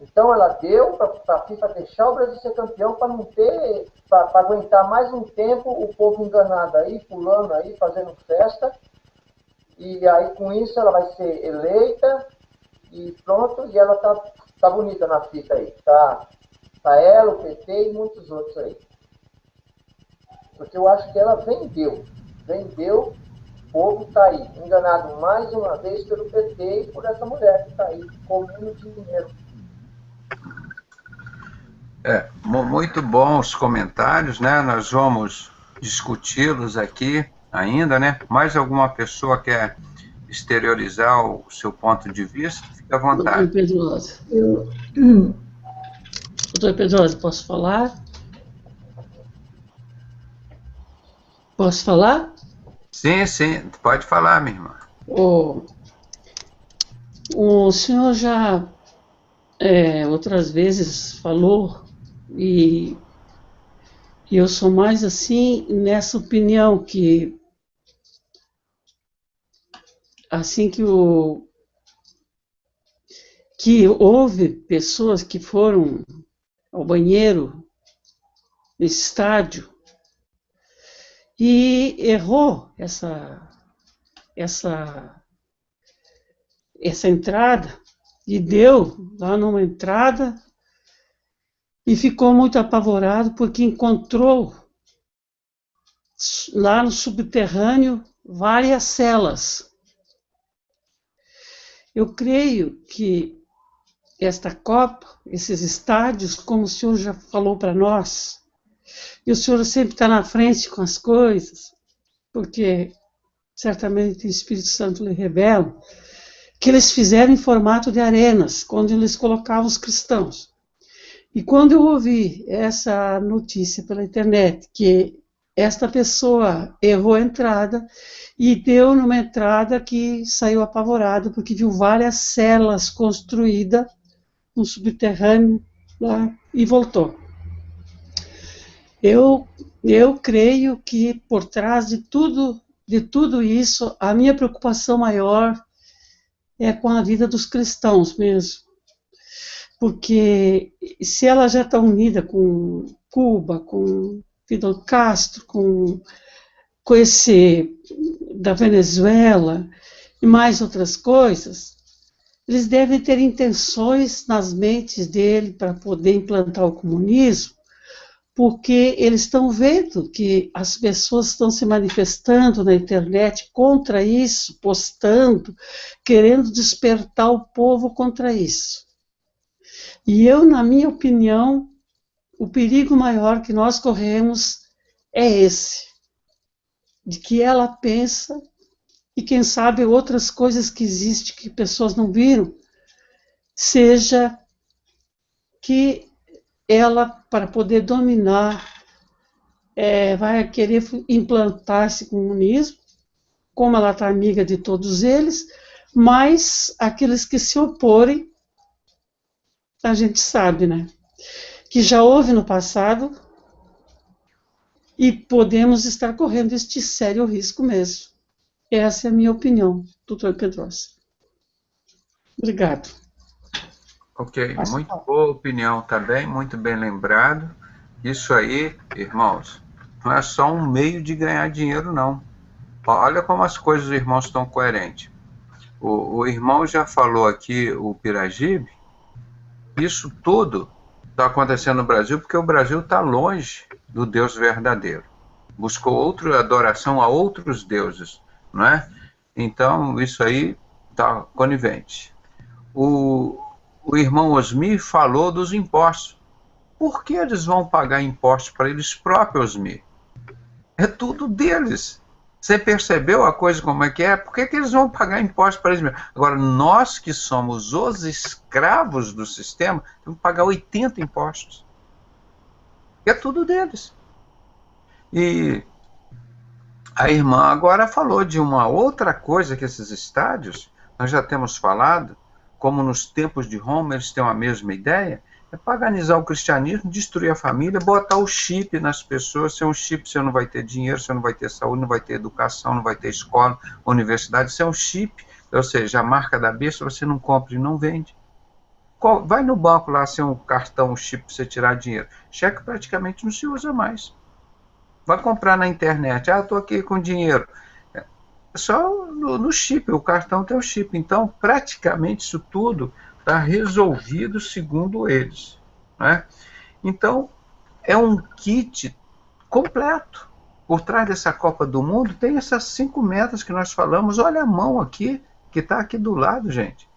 Então, ela deu para a FIFA deixar o Brasil ser campeão para não ter, para aguentar mais um tempo o povo enganado aí, pulando aí, fazendo festa. E aí, com isso, ela vai ser eleita e pronto. E ela tá bonita na fita aí. Tá ela, o PT e muitos outros aí. Porque eu acho que ela vendeu. O povo está aí, enganado mais uma vez pelo PT e por essa mulher que está aí, comendo dinheiro. Muito bons comentários, né? Nós vamos discuti-los aqui ainda, né? Mais alguma pessoa quer exteriorizar o seu ponto de vista? Fique à vontade. Doutor Pedrosa. Doutor Pedrosa, posso falar? Posso falar? Sim, pode falar, minha irmã. O senhor já outras vezes falou, e eu sou mais assim nessa opinião, que assim que houve pessoas que foram ao banheiro nesse estádio e errou essa entrada, e deu lá numa entrada e ficou muito apavorado porque encontrou lá no subterrâneo várias celas. Eu creio que esta Copa, esses estádios, como o senhor já falou para nós, e o senhor sempre está na frente com as coisas, porque certamente o Espírito Santo lhe revela, que eles fizeram em formato de arenas, quando eles colocavam os cristãos. E quando eu ouvi essa notícia pela internet, que esta pessoa errou a entrada e deu numa entrada que saiu apavorado, porque viu várias celas construídas no subterrâneo lá e voltou. Eu creio que por trás de tudo isso, a minha preocupação maior é com a vida dos cristãos mesmo. Porque se ela já está unida com Cuba, com Fidel Castro, com esse da Venezuela e mais outras coisas, eles devem ter intenções nas mentes dele para poder implantar o comunismo, porque eles estão vendo que as pessoas estão se manifestando na internet contra isso, postando, querendo despertar o povo contra isso. E eu, na minha opinião, o perigo maior que nós corremos é esse, de que ela pensa, e quem sabe outras coisas que existem que pessoas não viram, seja que ela, para poder dominar, vai querer implantar esse comunismo, como ela está amiga de todos eles, mas aqueles que se oporem, a gente sabe, né? que já houve no passado e podemos estar correndo este sério risco mesmo. Essa é a minha opinião, doutor Pedrosa. Obrigado. Ok, muito boa opinião também, muito bem lembrado. Isso aí, irmãos, não é só um meio de ganhar dinheiro, não. Olha como as coisas dos irmãos estão coerentes. O irmão já falou aqui, o Piragibe, isso tudo está acontecendo no Brasil porque o Brasil está longe do Deus verdadeiro. Buscou outra adoração a outros deuses, não é? Então, isso aí está conivente. O irmão Osmi falou dos impostos. Por que eles vão pagar impostos para eles próprios, Osmi? É tudo deles. Você percebeu a coisa como é que é? Por que eles vão pagar impostos para eles mesmos? Agora, nós que somos os escravos do sistema, temos que pagar 80 impostos. É tudo deles. E a irmã agora falou de uma outra coisa que esses estádios, nós já temos falado, como nos tempos de Roma eles têm a mesma ideia, é paganizar o cristianismo, destruir a família, botar o chip nas pessoas. Sem um chip você não vai ter dinheiro, você não vai ter saúde, não vai ter educação, não vai ter escola, universidade. Sem um chip, ou seja, a marca da besta, você não compra e não vende. Vai no banco lá sem um cartão, um chip para você tirar dinheiro. Cheque praticamente não se usa mais. Vai comprar na internet, estou aqui com dinheiro. Só no chip, o cartão tem o chip. Então, praticamente isso tudo está resolvido segundo eles, né? Então, é um kit completo. Por trás dessa Copa do Mundo tem essas 5 metas que nós falamos. Olha a mão aqui, que está aqui do lado, gente.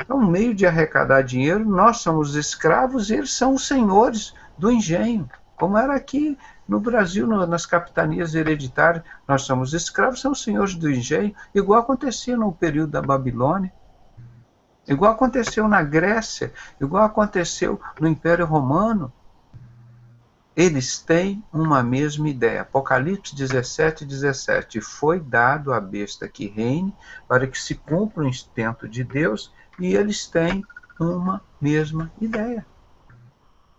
É um meio de arrecadar dinheiro. Nós somos escravos e eles são os senhores do engenho. Como era aqui no Brasil, nas capitanias hereditárias, nós somos escravos, são os senhores do engenho, igual acontecia no período da Babilônia. Igual aconteceu na Grécia, igual aconteceu no Império Romano. Eles têm uma mesma ideia. Apocalipse 17:17. Foi dado à besta que reine para que se cumpra o intento de Deus, e eles têm uma mesma ideia.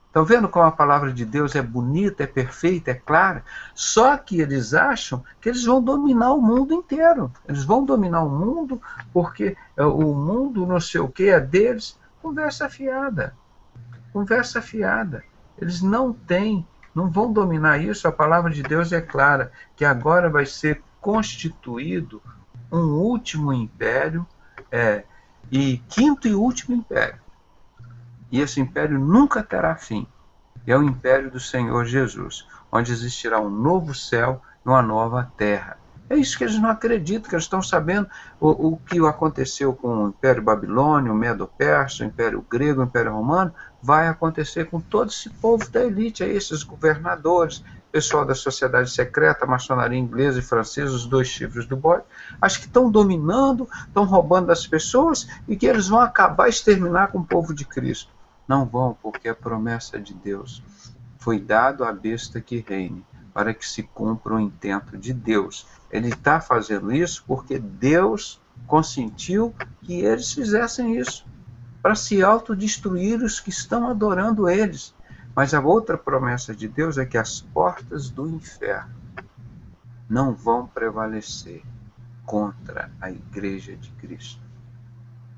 Estão vendo como a palavra de Deus é bonita, é perfeita, é clara? Só que eles acham que eles vão dominar o mundo inteiro. Eles vão dominar o mundo porque o mundo não sei o que é deles. Conversa fiada. Conversa fiada. Eles não vão dominar isso. A palavra de Deus é clara, que agora vai ser constituído um último império, e quinto e último império. E esse império nunca terá fim. É o império do Senhor Jesus, onde existirá um novo céu e uma nova terra. É isso que eles não acreditam, que eles estão sabendo o que aconteceu com o Império Babilônio, o Medo-Persa, o Império Grego, o Império Romano, vai acontecer com todo esse povo da elite, esses governadores, pessoal da sociedade secreta, a maçonaria inglesa e francesa, os 2 chifres do bode. Acho que estão dominando, estão roubando das pessoas e que eles vão acabar, exterminar com o povo de Cristo. Não vão, porque a promessa de Deus foi dado à besta que reine, para que se cumpra o intento de Deus. Ele está fazendo isso porque Deus consentiu que eles fizessem isso, para se autodestruir os que estão adorando eles. Mas a outra promessa de Deus é que as portas do inferno não vão prevalecer contra a Igreja de Cristo.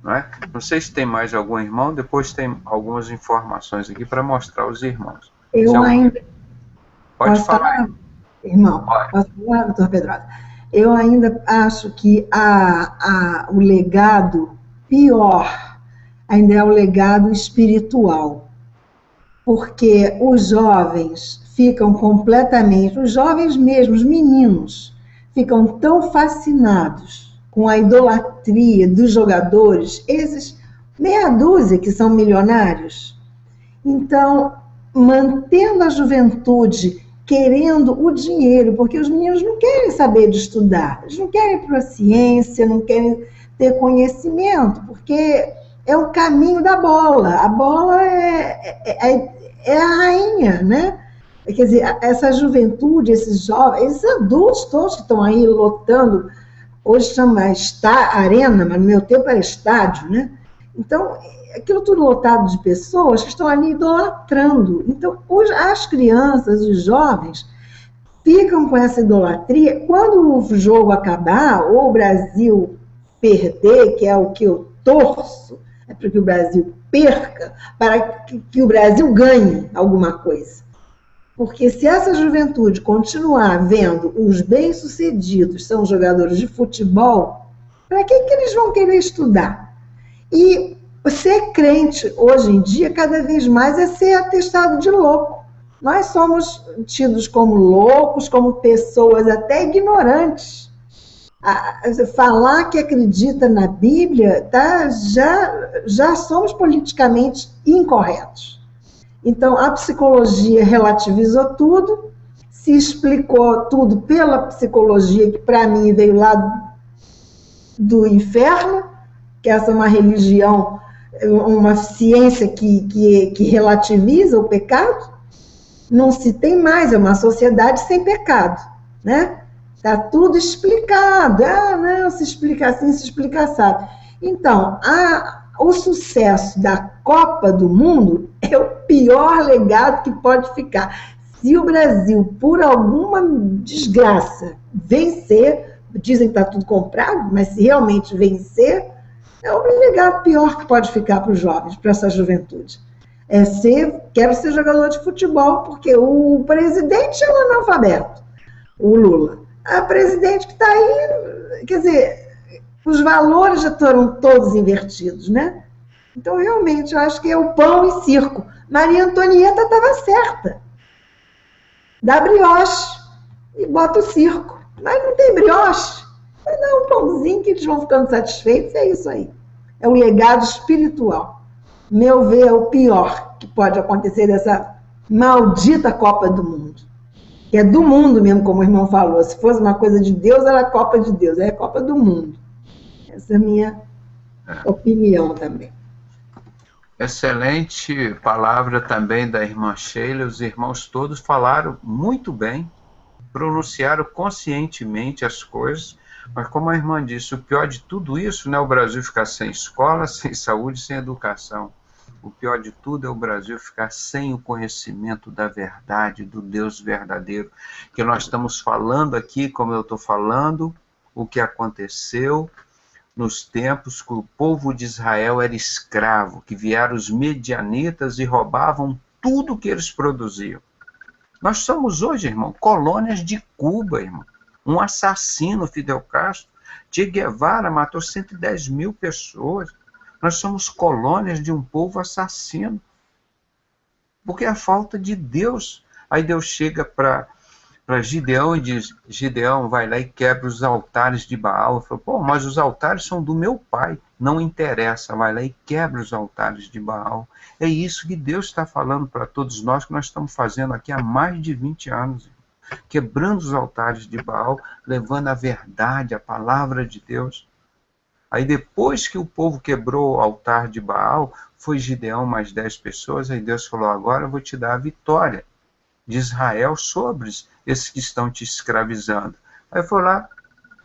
Não é? Não sei se tem mais algum irmão, depois tem algumas informações aqui para mostrar aos irmãos. Eu ainda... Pode falar. Irmão, posso falar, doutor Pedrosa? Eu ainda acho que o legado pior ainda é o legado espiritual. Porque os jovens ficam completamente, os jovens mesmo, os meninos, ficam tão fascinados com a idolatria dos jogadores, esses meia dúzia que são milionários. Então, mantendo a juventude, querendo o dinheiro, porque os meninos não querem saber de estudar, eles não querem ir para a ciência, não querem ter conhecimento, porque é o caminho da bola. A bola é a rainha, né? Quer dizer, essa juventude, esses jovens, esses adultos todos que estão aí lotando, hoje chama arena, mas no meu tempo era estádio, né? Então, aquilo tudo lotado de pessoas que estão ali idolatrando. Então, as crianças, os jovens, ficam com essa idolatria. Quando o jogo acabar, ou o Brasil perder, que é o que eu torço, é para que o Brasil perca, para que o Brasil ganhe alguma coisa. Porque se essa juventude continuar vendo os bem-sucedidos são jogadores de futebol, para que eles vão querer estudar? E ser crente hoje em dia, cada vez mais, é ser atestado de louco. Nós somos tidos como loucos, como pessoas até ignorantes. Falar que acredita na Bíblia, tá, já somos politicamente incorretos. Então, a psicologia relativizou tudo, se explicou tudo pela psicologia, que para mim veio lá do inferno, que essa é uma religião, uma ciência que relativiza o pecado. Não se tem mais, é uma sociedade sem pecado, né? Está tudo explicado. Não, se explica assim, se explica assado. Então, o sucesso da Copa do Mundo é o pior legado que pode ficar. Se o Brasil, por alguma desgraça, vencer, dizem que está tudo comprado, mas se realmente vencer, é o legado pior que pode ficar para os jovens, para essa juventude. Quero ser jogador de futebol, porque o presidente é um analfabeto, o Lula. A presidente que está aí, quer dizer, os valores já foram todos invertidos, né? Então, realmente, eu acho que é o pão e circo. Maria Antonieta estava certa. Dá brioche e bota o circo. Mas não tem brioche. Mas dá um pãozinho que eles vão ficando satisfeitos, é isso aí. É o legado espiritual. Meu ver, é o pior que pode acontecer dessa maldita Copa do Mundo. Que é do mundo mesmo, como o irmão falou. Se fosse uma coisa de Deus, era a Copa de Deus. É a Copa do mundo. Essa é a minha opinião também. Excelente palavra também da irmã Sheila. Os irmãos todos falaram muito bem, pronunciaram conscientemente as coisas, mas como a irmã disse, o pior de tudo isso não é o Brasil ficar sem escola, sem saúde, sem educação. O pior de tudo é o Brasil ficar sem o conhecimento da verdade, do Deus verdadeiro, que nós estamos falando aqui, como eu estou falando, o que aconteceu nos tempos que o povo de Israel era escravo, que vieram os medianitas e roubavam tudo que eles produziam. Nós somos hoje, irmão, colônias de Cuba, irmão. Um assassino, Fidel Castro, Che Guevara matou 110 mil pessoas. Nós somos colônias de um povo assassino. Porque é a falta de Deus. Aí Deus chega para Gideão e diz, Gideão, vai lá e quebra os altares de Baal. Eu falo, pô, mas os altares são do meu pai. Não interessa, vai lá e quebra os altares de Baal. É isso que Deus está falando para todos nós, que nós estamos fazendo aqui há mais de 20 anos. Quebrando os altares de Baal, levando a verdade, a palavra de Deus. Aí depois que o povo quebrou o altar de Baal, foi Gideão mais 10 pessoas, aí Deus falou, agora eu vou te dar a vitória de Israel sobre esses que estão te escravizando. Aí foi lá,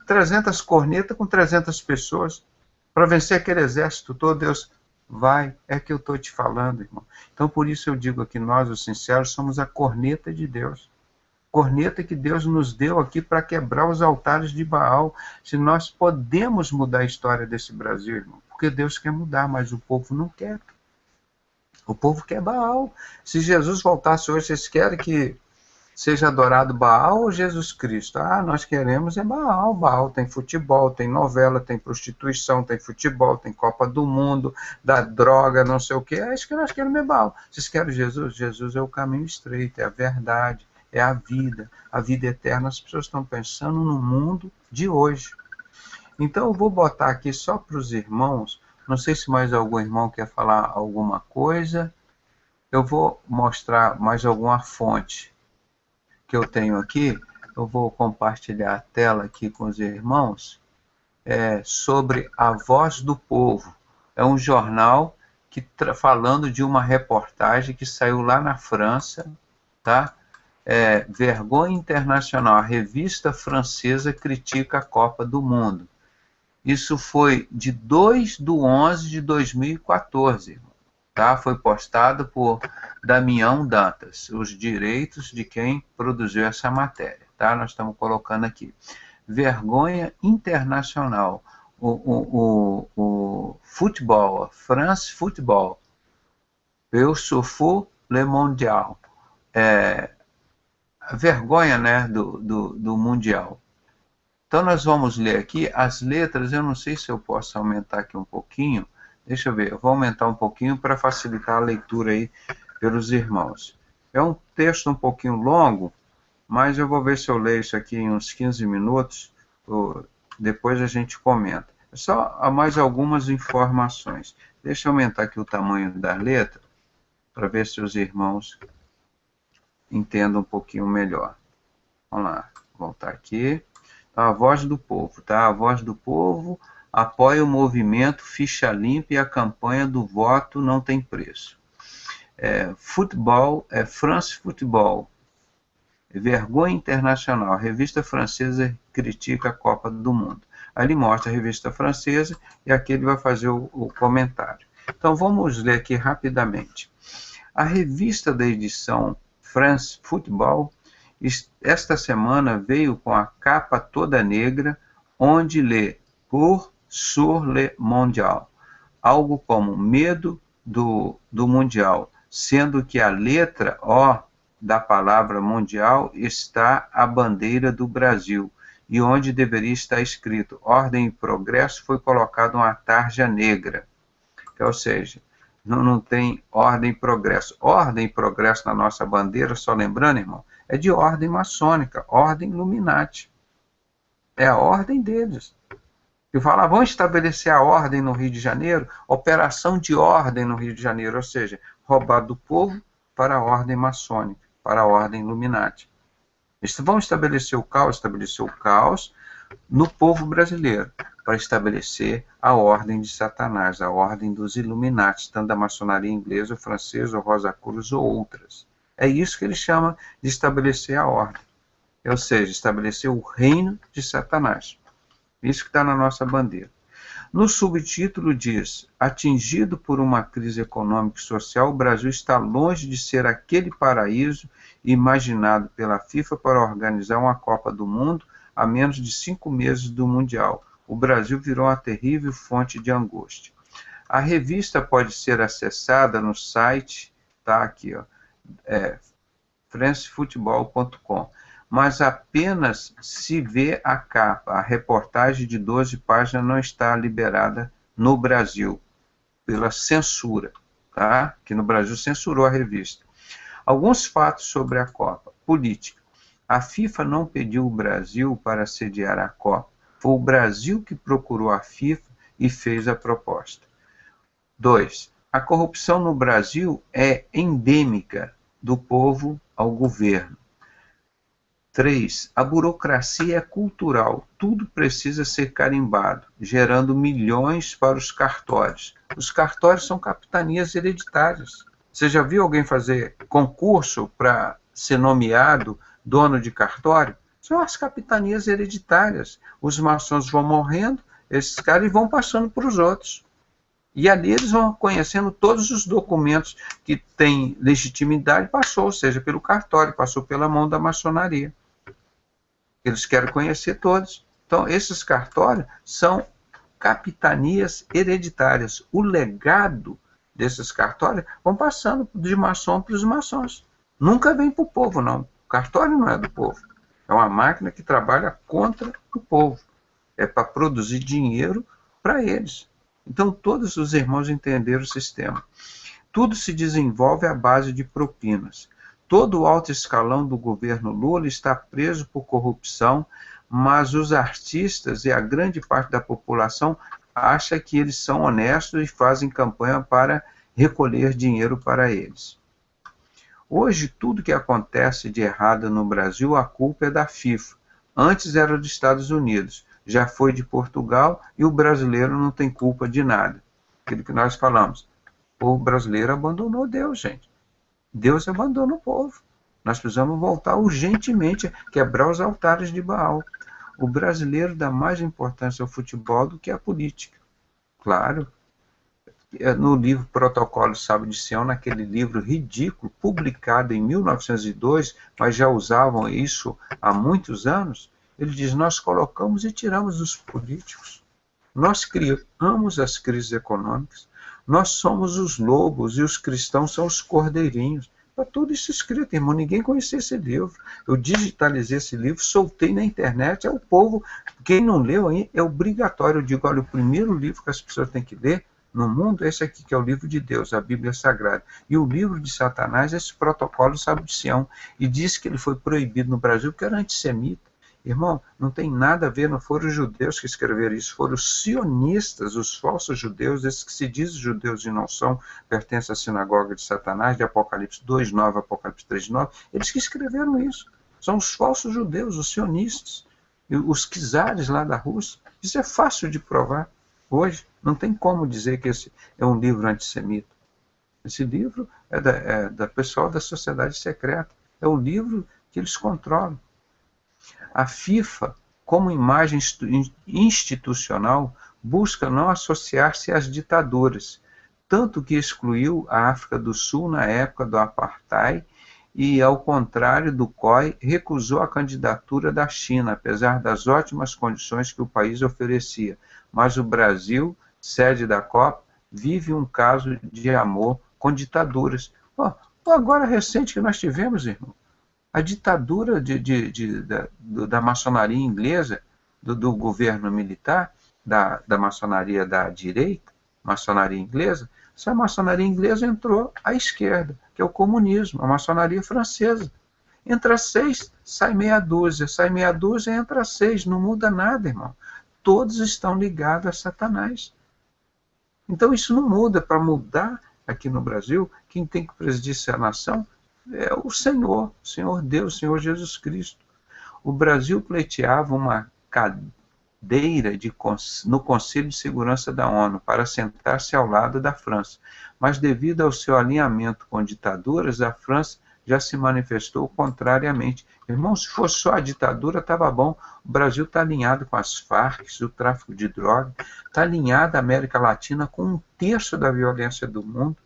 300 cornetas com 300 pessoas, para vencer aquele exército todo. Deus, vai, é que eu estou te falando, irmão. Então por isso eu digo aqui, nós, os sinceros, somos a corneta de Deus. Corneta que Deus nos deu aqui para quebrar os altares de Baal. Se nós podemos mudar a história desse Brasil, irmão, porque Deus quer mudar, mas o povo não quer. O povo quer Baal. Se Jesus voltasse hoje, vocês querem que seja adorado Baal ou Jesus Cristo? Nós queremos é Baal. Baal tem futebol, tem novela, tem prostituição, tem futebol, tem Copa do Mundo, da droga, não sei o quê. É isso que nós queremos é Baal. Vocês querem Jesus? Jesus é o caminho estreito, é a verdade. É a vida eterna. As pessoas estão pensando no mundo de hoje. Então eu vou botar aqui só para os irmãos, não sei se mais algum irmão quer falar alguma coisa, eu vou mostrar mais alguma fonte que eu tenho aqui, eu vou compartilhar a tela aqui com os irmãos, sobre a Voz do Povo. É um jornal que falando de uma reportagem que saiu lá na França, tá? Vergonha Internacional, a revista francesa critica a Copa do Mundo. Isso foi de 2/11/2014. Tá? Foi postado por Damião Dantas, os direitos de quem produziu essa matéria. Tá? Nós estamos colocando aqui. Vergonha internacional. O futebol, France Football, eu sou le mondial. A vergonha, né, do mundial. Então nós vamos ler aqui as letras. Eu não sei se eu posso aumentar aqui um pouquinho. Deixa eu ver, eu vou aumentar um pouquinho para facilitar a leitura aí pelos irmãos. É um texto um pouquinho longo, mas eu vou ver se eu leio isso aqui em uns 15 minutos, depois a gente comenta. Só mais algumas informações. Deixa eu aumentar aqui o tamanho da letra, para ver se os irmãos entendam um pouquinho melhor. Vamos lá, voltar aqui. A voz do povo, tá? A voz do povo apoia o movimento Ficha Limpa e a campanha do voto não tem preço. Futebol, France Football. Vergonha internacional. A revista francesa critica a Copa do Mundo. Aí ele mostra a revista francesa e aqui ele vai fazer o comentário. Então vamos ler aqui rapidamente. A revista da edição France Football, esta semana veio com a capa toda negra, onde lê sur le mondial, algo como medo do mundial, sendo que a letra O da palavra mundial está a bandeira do Brasil, e onde deveria estar escrito ordem e progresso foi colocado uma tarja negra, ou seja, não tem ordem e progresso. Ordem e progresso na nossa bandeira, só lembrando, irmão, é de ordem maçônica, ordem Illuminati. É a ordem deles. E fala, vamos estabelecer a ordem no Rio de Janeiro, operação de ordem no Rio de Janeiro, ou seja, roubar do povo para a ordem maçônica, para a ordem Illuminati. Eles vão estabelecer o caos no povo brasileiro, para estabelecer a ordem de Satanás, a ordem dos Illuminati, tanto da maçonaria inglesa, ou francesa, ou Rosa Cruz, ou outras. É isso que ele chama de estabelecer a ordem, ou seja, estabelecer o reino de Satanás. Isso que está na nossa bandeira. No subtítulo diz, atingido por uma crise econômica e social, o Brasil está longe de ser aquele paraíso imaginado pela FIFA para organizar uma Copa do Mundo a menos de 5 meses do Mundial. O Brasil virou uma terrível fonte de angústia. A revista pode ser acessada no site, tá aqui, ó, francefootball.com, mas apenas se vê a capa. A reportagem de 12 páginas não está liberada no Brasil, pela censura, tá? Que no Brasil censurou a revista. Alguns fatos sobre a Copa. Política. A FIFA não pediu o Brasil para sediar a Copa. Foi o Brasil que procurou a FIFA e fez a proposta. 2. A corrupção no Brasil é endêmica do povo ao governo. 3. A burocracia é cultural. Tudo precisa ser carimbado, gerando milhões para os cartórios. Os cartórios são capitanias hereditárias. Você já viu alguém fazer concurso para ser nomeado dono de cartório? São as capitanias hereditárias. Os maçons vão morrendo, esses caras vão passando para os outros. E ali eles vão conhecendo todos os documentos que têm legitimidade, passou, ou seja, pelo cartório, passou pela mão da maçonaria. Eles querem conhecer todos. Então, esses cartórios são capitanias hereditárias. O legado desses cartórios vão passando de maçom para os maçons. Nunca vem para o povo, não. O cartório não é do povo. É uma máquina que trabalha contra o povo. É para produzir dinheiro para eles. Então, todos os irmãos entenderam o sistema. Tudo se desenvolve à base de propinas. Todo o alto escalão do governo Lula está preso por corrupção, mas os artistas e a grande parte da população acha que eles são honestos e fazem campanha para recolher dinheiro para eles. Hoje, tudo que acontece de errado no Brasil, a culpa é da FIFA. Antes era dos Estados Unidos, já foi de Portugal e o brasileiro não tem culpa de nada. Aquilo que nós falamos. O povo brasileiro abandonou Deus, gente. Deus abandona o povo. Nós precisamos voltar urgentemente a quebrar os altares de Baal. O brasileiro dá mais importância ao futebol do que à política. Claro, no livro Protocolo Sábio de Sião, naquele livro ridículo, publicado em 1902, mas já usavam isso há muitos anos, ele diz, nós colocamos e tiramos os políticos. Nós criamos as crises econômicas, nós somos os lobos e os cristãos são os cordeirinhos. Está tudo isso escrito, irmão, ninguém conhecia esse livro. Eu digitalizei esse livro, soltei na internet, o povo, quem não leu ainda, é obrigatório. Eu digo, olha, o primeiro livro que as pessoas têm que ler no mundo é esse aqui, que é o livro de Deus, a Bíblia Sagrada. E o livro de Satanás é esse Protocolo Sábio de Sião. E diz que ele foi proibido no Brasil porque era antissemita. Irmão, não tem nada a ver, não foram os judeus que escreveram isso, foram os sionistas, os falsos judeus, esses que se dizem judeus e não são, pertencem à sinagoga de Satanás, de Apocalipse 2:9, Apocalipse 3:9, eles que escreveram isso. São os falsos judeus, os sionistas, os czares lá da Rússia. Isso é fácil de provar hoje. Não tem como dizer que esse é um livro antissemita. Esse livro é da pessoal da sociedade secreta. É o livro que eles controlam. A FIFA, como imagem institucional, busca não associar-se às ditaduras, tanto que excluiu a África do Sul na época do Apartheid e, ao contrário do COI, recusou a candidatura da China, apesar das ótimas condições que o país oferecia. Mas o Brasil, sede da Copa, vive um caso de amor com ditaduras. Agora recente que nós tivemos, irmão, a ditadura da maçonaria inglesa, do governo militar, da maçonaria da direita, maçonaria inglesa, essa maçonaria inglesa entrou à esquerda, que é o comunismo, a maçonaria francesa. Entra 6, sai meia dúzia, entra 6, não muda nada, irmão. Todos estão ligados a Satanás. Então isso não muda. Para mudar aqui no Brasil, quem tem que presidir essa nação é o Senhor Deus, o Senhor Jesus Cristo. O Brasil pleiteava uma cadeira no Conselho de Segurança da ONU para sentar-se ao lado da França, mas devido ao seu alinhamento com ditaduras, a França já se manifestou contrariamente. Irmão, se fosse só a ditadura, estava bom. O Brasil está alinhado com as Farc, o tráfico de droga, está alinhado a América Latina com 1/3 da violência do mundo.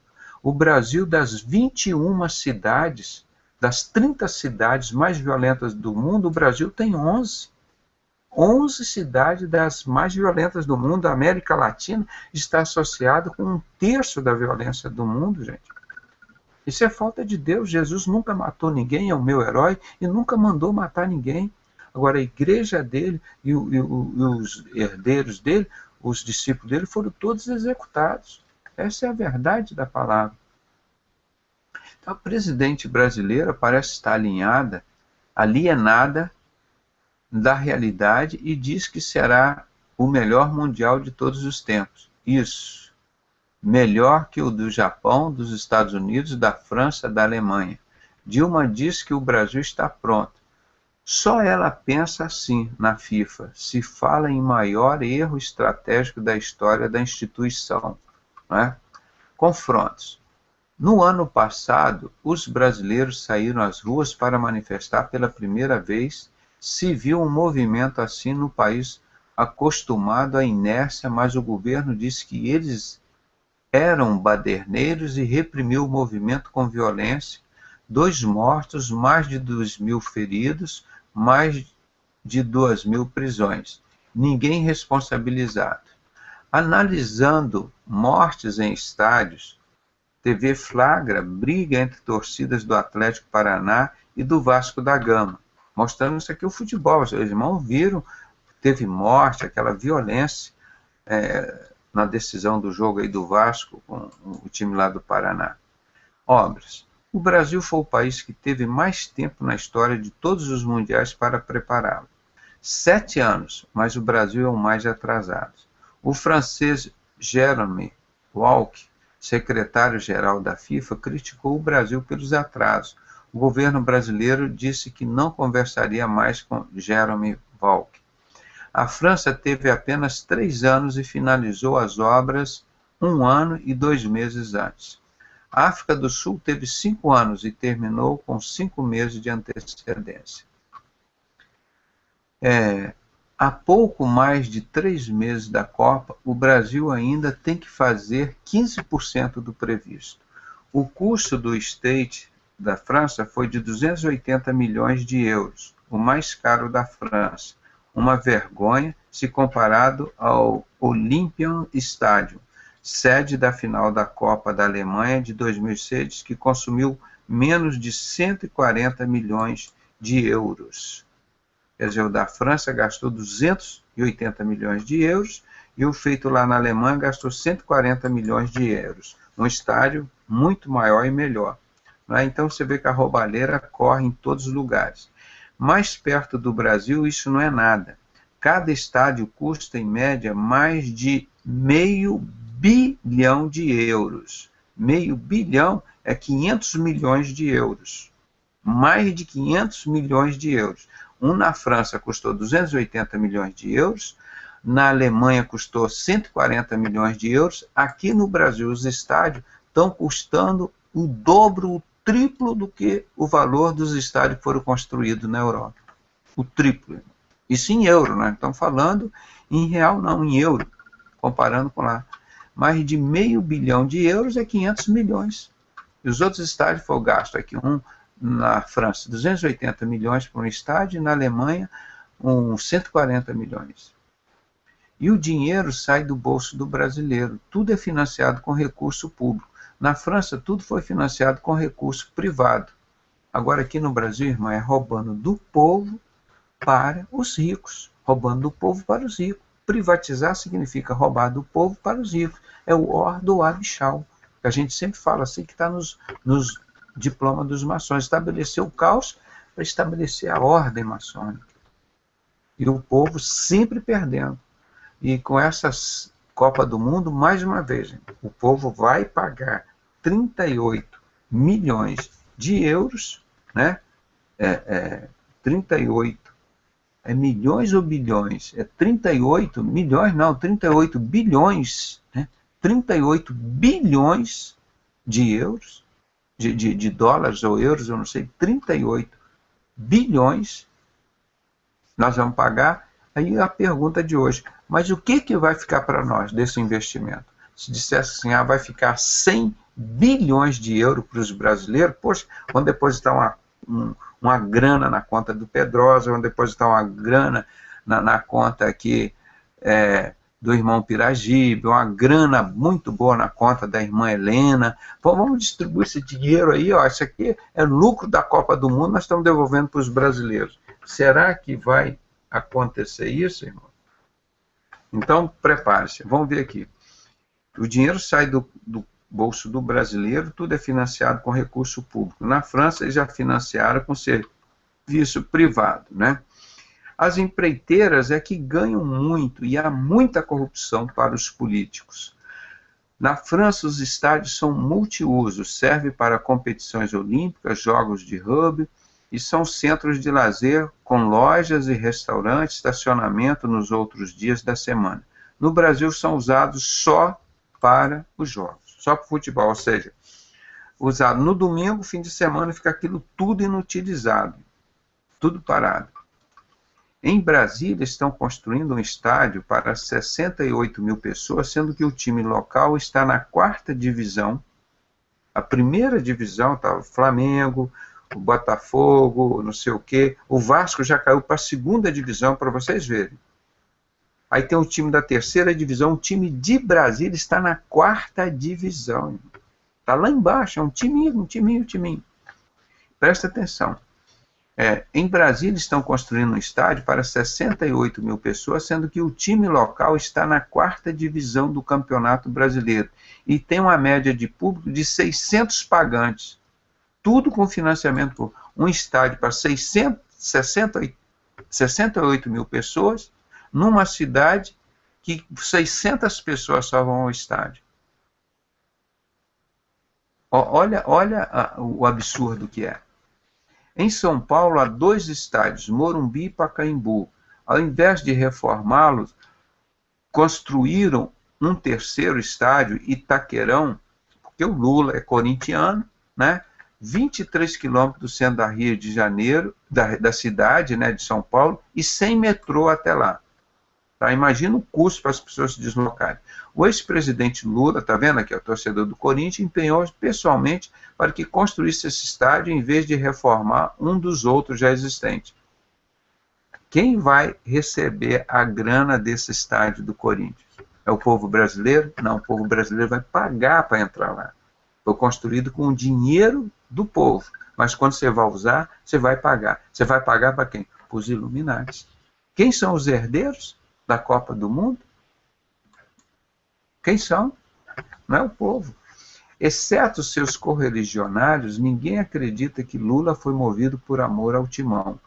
O Brasil, das 21 cidades, das 30 cidades mais violentas do mundo, o Brasil tem 11. 11 cidades das mais violentas do mundo. A América Latina está associada com 1/3 da violência do mundo, gente. Isso é falta de Deus. Jesus nunca matou ninguém, é o meu herói, e nunca mandou matar ninguém. Agora, a igreja dele e os herdeiros dele, os discípulos dele, foram todos executados. Essa é a verdade da palavra. Então, a presidente brasileira parece estar alienada da realidade e diz que será o melhor mundial de todos os tempos. Isso. Melhor que o do Japão, dos Estados Unidos, da França, da Alemanha. Dilma diz que o Brasil está pronto. Só ela pensa assim na FIFA. Se fala em maior erro estratégico da história da instituição. Não é? Confrontos. No ano passado, os brasileiros saíram às ruas para manifestar pela primeira vez. Se viu um movimento assim no país acostumado à inércia, mas o governo disse que eles eram baderneiros e reprimiu o movimento com violência. 2 mortos, mais de 2.000 feridos, mais de 2.000 prisões. Ninguém responsabilizado. Analisando mortes em estádios, TV flagra briga entre torcidas do Atlético Paraná e do Vasco da Gama, mostrando isso aqui o futebol. Os irmãos viram, teve morte, aquela violência na decisão do jogo aí do Vasco com o time lá do Paraná. Obras. O Brasil foi o país que teve mais tempo na história de todos os mundiais para prepará-lo. 7 anos, mas o Brasil é o mais atrasado. O francês Jeremy Walk, secretário-geral da FIFA, criticou o Brasil pelos atrasos. O governo brasileiro disse que não conversaria mais com Jeremy Walk. A França teve apenas 3 anos e finalizou as obras 1 ano e 2 meses antes. A África do Sul teve 5 anos e terminou com 5 meses de antecedência. há pouco mais de 3 meses da Copa, o Brasil ainda tem que fazer 15% do previsto. O custo do State da França foi de 280 milhões de euros, o mais caro da França. Uma vergonha se comparado ao Olympian Stadium, sede da final da Copa da Alemanha de 2006, que consumiu menos de 140 milhões de euros. Quer dizer, o da França gastou 280 milhões de euros e o feito lá na Alemanha gastou 140 milhões de euros. Um estádio muito maior e melhor. Né? Então você vê que a roubalheira corre em todos os lugares. Mais perto do Brasil, isso não é nada. Cada estádio custa, em média, mais de $500 bilhão de euros. $500 bilhão é 500 milhões de euros. Mais de 500 milhões de euros. Um na França custou 280 milhões de euros, na Alemanha custou 140 milhões de euros, aqui no Brasil os estádios estão custando o dobro, o triplo do que o valor dos estádios que foram construídos na Europa. O triplo. Isso em euro, né? Estamos falando em real, não, em euro, comparando com lá. Mais de $500 bilhão de euros é 500 milhões. E os outros estádios foram gastos aqui, na França, 280 milhões para um estádio, e na Alemanha, 140 milhões. E o dinheiro sai do bolso do brasileiro. Tudo é financiado com recurso público. Na França, tudo foi financiado com recurso privado. Agora, aqui no Brasil, irmão, é roubando do povo para os ricos. Roubando do povo para os ricos. Privatizar significa roubar do povo para os ricos. É o Ordo Abchau, que a gente sempre fala assim, que está nos diploma dos maçons, estabelecer o caos para estabelecer a ordem maçônica. E o povo sempre perdendo. E com essa Copa do Mundo, mais uma vez, o povo vai pagar 38 milhões de euros, né? 38, é milhões ou bilhões? É 38 milhões, não, 38 bilhões, né? 38 bilhões de euros, de dólares ou euros, eu não sei, 38 bilhões nós vamos pagar. Aí a pergunta de hoje, mas o que vai ficar para nós desse investimento? Se dissesse assim, vai ficar 100 bilhões de euros para os brasileiros, poxa, vão depositar uma grana na conta do Pedrosa, vão depositar uma grana na conta aqui do irmão Piragibe, uma grana muito boa na conta da irmã Helena. Vamos distribuir esse dinheiro aí, isso aqui é lucro da Copa do Mundo, nós estamos devolvendo para os brasileiros. Será que vai acontecer isso, irmão? Então, prepare-se. Vamos ver aqui. O dinheiro sai do bolso do brasileiro, tudo é financiado com recurso público. Na França, eles já financiaram com serviço privado, né? As empreiteiras é que ganham muito e há muita corrupção para os políticos. Na França, os estádios são multiusos, servem para competições olímpicas, jogos de rugby e são centros de lazer com lojas e restaurantes, estacionamento nos outros dias da semana. No Brasil, são usados só para os jogos, só para o futebol, ou seja, usado no domingo, fim de semana, fica aquilo tudo inutilizado, tudo parado. Em Brasília, estão construindo um estádio para 68 mil pessoas, sendo que o time local está na 4ª divisão. A 1ª divisão está o Flamengo, o Botafogo, não sei o quê. O Vasco já caiu para a 2ª divisão, para vocês verem. Aí tem o time da 3ª divisão, o time de Brasília está na 4ª divisão. Está lá embaixo, é um timinho. Presta atenção. Em Brasília estão construindo um estádio para 68 mil pessoas, sendo que o time local está na 4ª divisão do Campeonato Brasileiro. E tem uma média de público de 600 pagantes. Tudo com financiamento por um estádio para 68 mil pessoas, numa cidade que 600 pessoas só vão ao estádio. Olha o absurdo que é. Em São Paulo, há 2 estádios, Morumbi e Pacaembu. Ao invés de reformá-los, construíram um 3º estádio, Itaquerão, porque o Lula é corintiano, né? 23 quilômetros do centro da Rio de Janeiro, da cidade, né, de São Paulo, e sem metrô até lá. Tá? Imagina o custo para as pessoas se deslocarem. O ex-presidente Lula, está vendo aqui, o torcedor do Corinthians, empenhou pessoalmente para que construísse esse estádio em vez de reformar um dos outros já existentes. Quem vai receber a grana desse estádio do Corinthians? É o povo brasileiro? Não, o povo brasileiro vai pagar para entrar lá. Foi construído com o dinheiro do povo. Mas quando você vai usar, você vai pagar. Você vai pagar para quem? Para os Illuminati. Quem são os herdeiros da Copa do Mundo? Quem são? Não é o povo. Exceto seus correligionários, ninguém acredita que Lula foi movido por amor ao timão.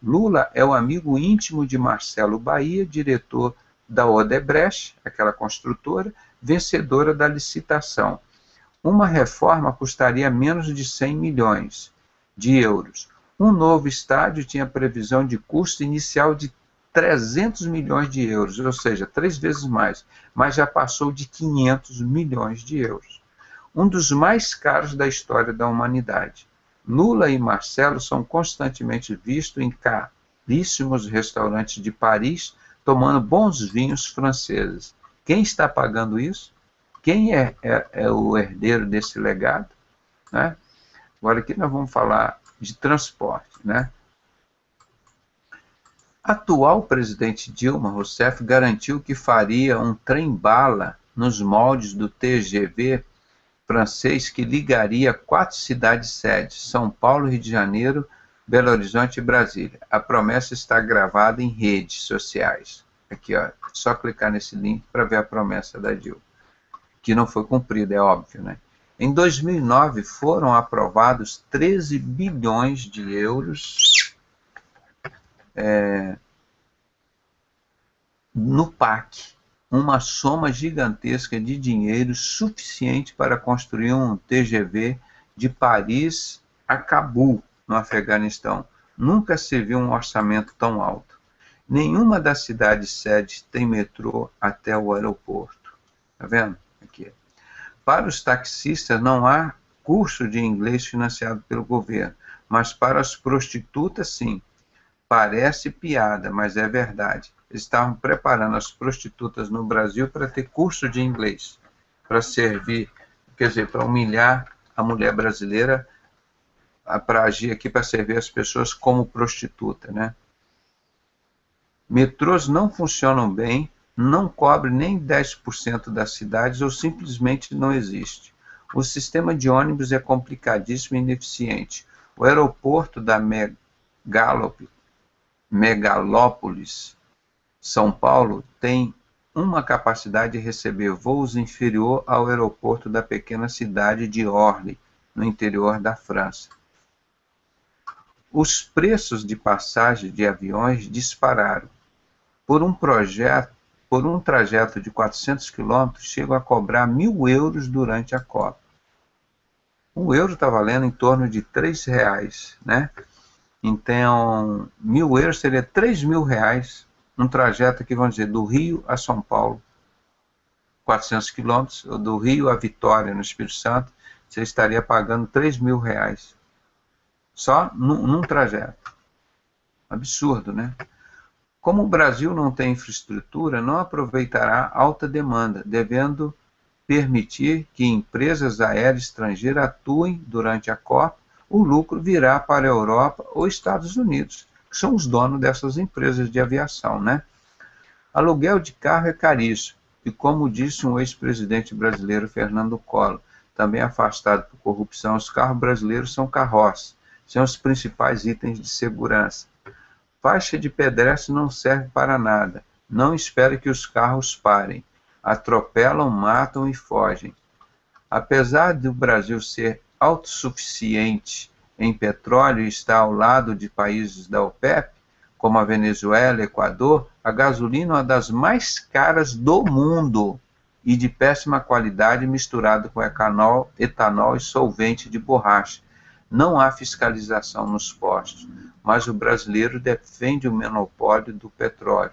Lula é o amigo íntimo de Marcelo Bahia, diretor da Odebrecht, aquela construtora, vencedora da licitação. Uma reforma custaria menos de 100 milhões de euros. Um novo estádio tinha previsão de custo inicial de 300 milhões de euros, ou seja, 3 vezes mais, mas já passou de 500 milhões de euros. Um dos mais caros da história da humanidade. Lula e Marcelo são constantemente vistos em caríssimos restaurantes de Paris, tomando bons vinhos franceses. Quem está pagando isso? Quem é o herdeiro desse legado? Né? Agora aqui nós vamos falar de transporte. Né? Atual presidente Dilma Rousseff garantiu que faria um trem-bala nos moldes do TGV francês que ligaria 4 cidades-sedes, São Paulo, Rio de Janeiro, Belo Horizonte e Brasília. A promessa está gravada em redes sociais. Aqui, ó, só clicar nesse link para ver a promessa da Dilma, que não foi cumprida, é óbvio, né? Em 2009, foram aprovados 13 bilhões de euros no PAC, uma soma gigantesca de dinheiro suficiente para construir um TGV de Paris a Cabul, no Afeganistão. Nunca se viu um orçamento tão alto. Nenhuma das cidades-sedes tem metrô até o aeroporto. Está vendo? Aqui. Para os taxistas não há curso de inglês financiado pelo governo, mas para as prostitutas, sim. Parece piada, mas é verdade. Eles estavam preparando as prostitutas no Brasil para ter curso de inglês, para servir, quer dizer, para humilhar a mulher brasileira, para agir aqui para servir as pessoas como prostituta, né? Metrôs não funcionam bem, não cobre nem 10% das cidades ou simplesmente não existe. O sistema de ônibus é complicadíssimo e ineficiente. O aeroporto da Megalópolis, São Paulo, tem uma capacidade de receber voos inferior ao aeroporto da pequena cidade de Orly, no interior da França. Os preços de passagem de aviões dispararam. Por um trajeto de 400 quilômetros, chegam a cobrar 1.000 euros durante a Copa. Um euro está valendo em torno de R$3, né? Então, 1.000 euros seria R$3.000, um trajeto aqui, vamos dizer, do Rio a São Paulo, 400 quilômetros, ou do Rio a Vitória, no Espírito Santo, você estaria pagando R$3.000, só num trajeto. Absurdo, né? Como o Brasil não tem infraestrutura, não aproveitará alta demanda, devendo permitir que empresas aéreas estrangeiras atuem durante a Copa. O lucro virá para a Europa ou Estados Unidos, que são os donos dessas empresas de aviação, né? Aluguel de carro é caríssimo, e como disse um ex-presidente brasileiro, Fernando Collor, também afastado por corrupção, os carros brasileiros são carroças, são os principais itens de segurança. Faixa de pedestre não serve para nada, não espere que os carros parem, atropelam, matam e fogem. Apesar do Brasil ser autossuficiente em petróleo e está ao lado de países da OPEP, como a Venezuela e Equador, a gasolina é uma das mais caras do mundo e de péssima qualidade misturado com etanol e solvente de borracha. Não há fiscalização nos postos, mas o brasileiro defende o monopólio do petróleo.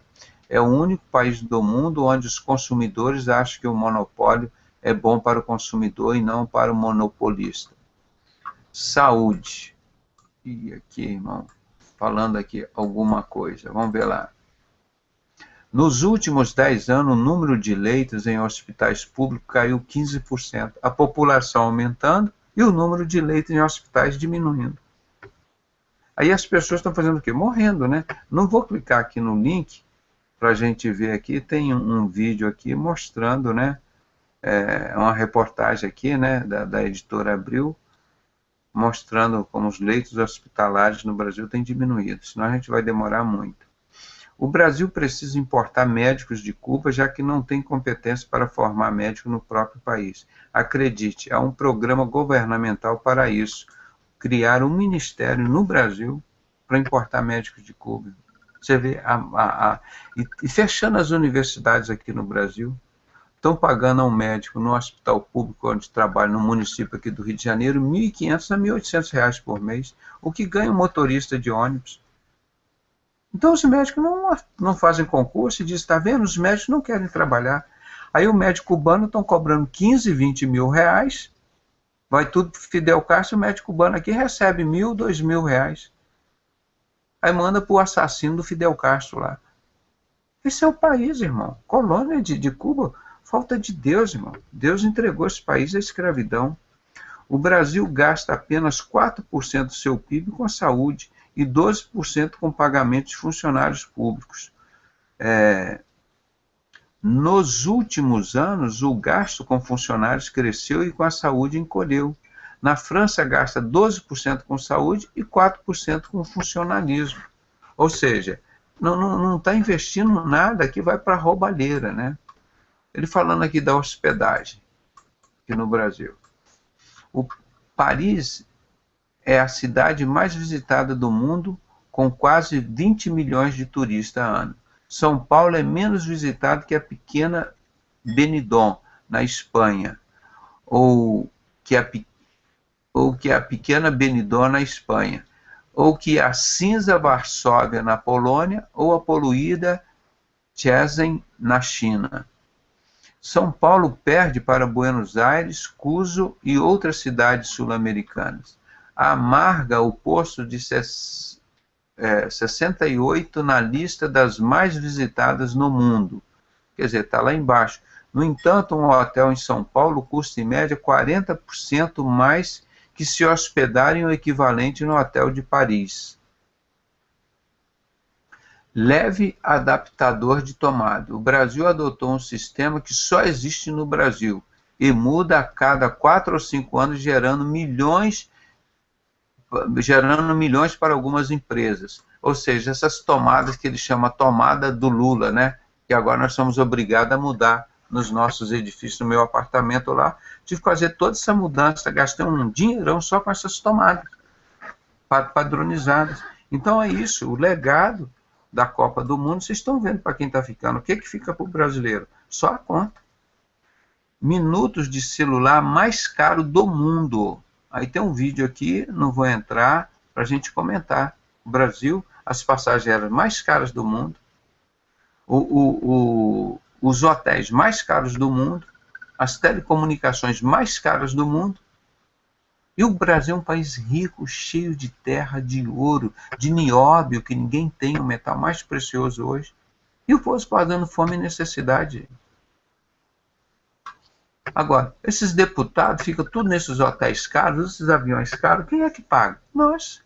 É o único país do mundo onde os consumidores acham que o monopólio é bom para o consumidor e não para o monopolista. Saúde. E aqui, irmão, falando aqui alguma coisa. Vamos ver lá. Nos últimos 10 anos, o número de leitos em hospitais públicos caiu 15%. A população aumentando e o número de leitos em hospitais diminuindo. Aí as pessoas estão fazendo o quê? Morrendo, né? Não vou clicar aqui no link para a gente ver aqui. Tem um vídeo aqui mostrando, né? Uma reportagem aqui, né? Da editora Abril, mostrando como os leitos hospitalares no Brasil têm diminuído. Senão a gente vai demorar muito. O Brasil precisa importar médicos de Cuba, já que não tem competência para formar médicos no próprio país. Acredite, há um programa governamental para isso. Criar um ministério no Brasil para importar médicos de Cuba. Você vê, e fechando as universidades aqui no Brasil, estão pagando a um médico no hospital público onde trabalha no município aqui do Rio de Janeiro R$ 1.500 a R$ 1.800 por mês, o que ganha um motorista de ônibus. Então os médicos não fazem concurso e dizem, está vendo, os médicos não querem trabalhar. Aí o médico cubano estão cobrando 15, 20 mil reais, vai tudo para Fidel Castro, o médico cubano aqui recebe 1.000, 2.000 reais. Aí manda para o assassino do Fidel Castro lá. Esse é o país, irmão. Colônia de Cuba, falta de Deus, irmão. Deus entregou esse país à escravidão. O Brasil gasta apenas 4% do seu PIB com a saúde e 12% com pagamento de funcionários públicos. Nos últimos anos, o gasto com funcionários cresceu e com a saúde encolheu. Na França, gasta 12% com saúde e 4% com funcionalismo. Ou seja, não está investindo nada que vai para a roubalheira, né? Ele falando aqui da hospedagem, aqui no Brasil. Paris é a cidade mais visitada do mundo, com quase 20 milhões de turistas a ano. São Paulo é menos visitado que a pequena Benidorm, na Espanha, ou que a pequena Benidorm, na Espanha, ou que a cinza Varsóvia, na Polônia, ou a poluída Shenzhen, na China. São Paulo perde para Buenos Aires, Cusco e outras cidades sul-americanas. Amarga o posto de 68 na lista das mais visitadas no mundo. Quer dizer, está lá embaixo. No entanto, um hotel em São Paulo custa em média 40% mais que se hospedarem o equivalente no hotel de Paris. Leve adaptador de tomada. O Brasil adotou um sistema que só existe no Brasil e muda a cada 4 ou 5 anos, gerando milhões para algumas empresas. Ou seja, essas tomadas que ele chama tomada do Lula, né? Que agora nós somos obrigados a mudar nos nossos edifícios. No meu apartamento lá, tive que fazer toda essa mudança, gastei um dinheirão só com essas tomadas padronizadas. Então é isso, o legado da Copa do Mundo, vocês estão vendo para quem está ficando. O que fica para o brasileiro? Só a conta. Minutos de celular mais caro do mundo. Aí tem um vídeo aqui, não vou entrar, para a gente comentar. O Brasil, as passagens aéreas mais caras do mundo, os hotéis mais caros do mundo, as telecomunicações mais caras do mundo. E o Brasil é um país rico, cheio de terra, de ouro, de nióbio, que ninguém tem, o metal mais precioso hoje. E o povo passando fome e necessidade. Agora, esses deputados ficam tudo nesses hotéis caros, esses aviões caros, quem é que paga? Nós.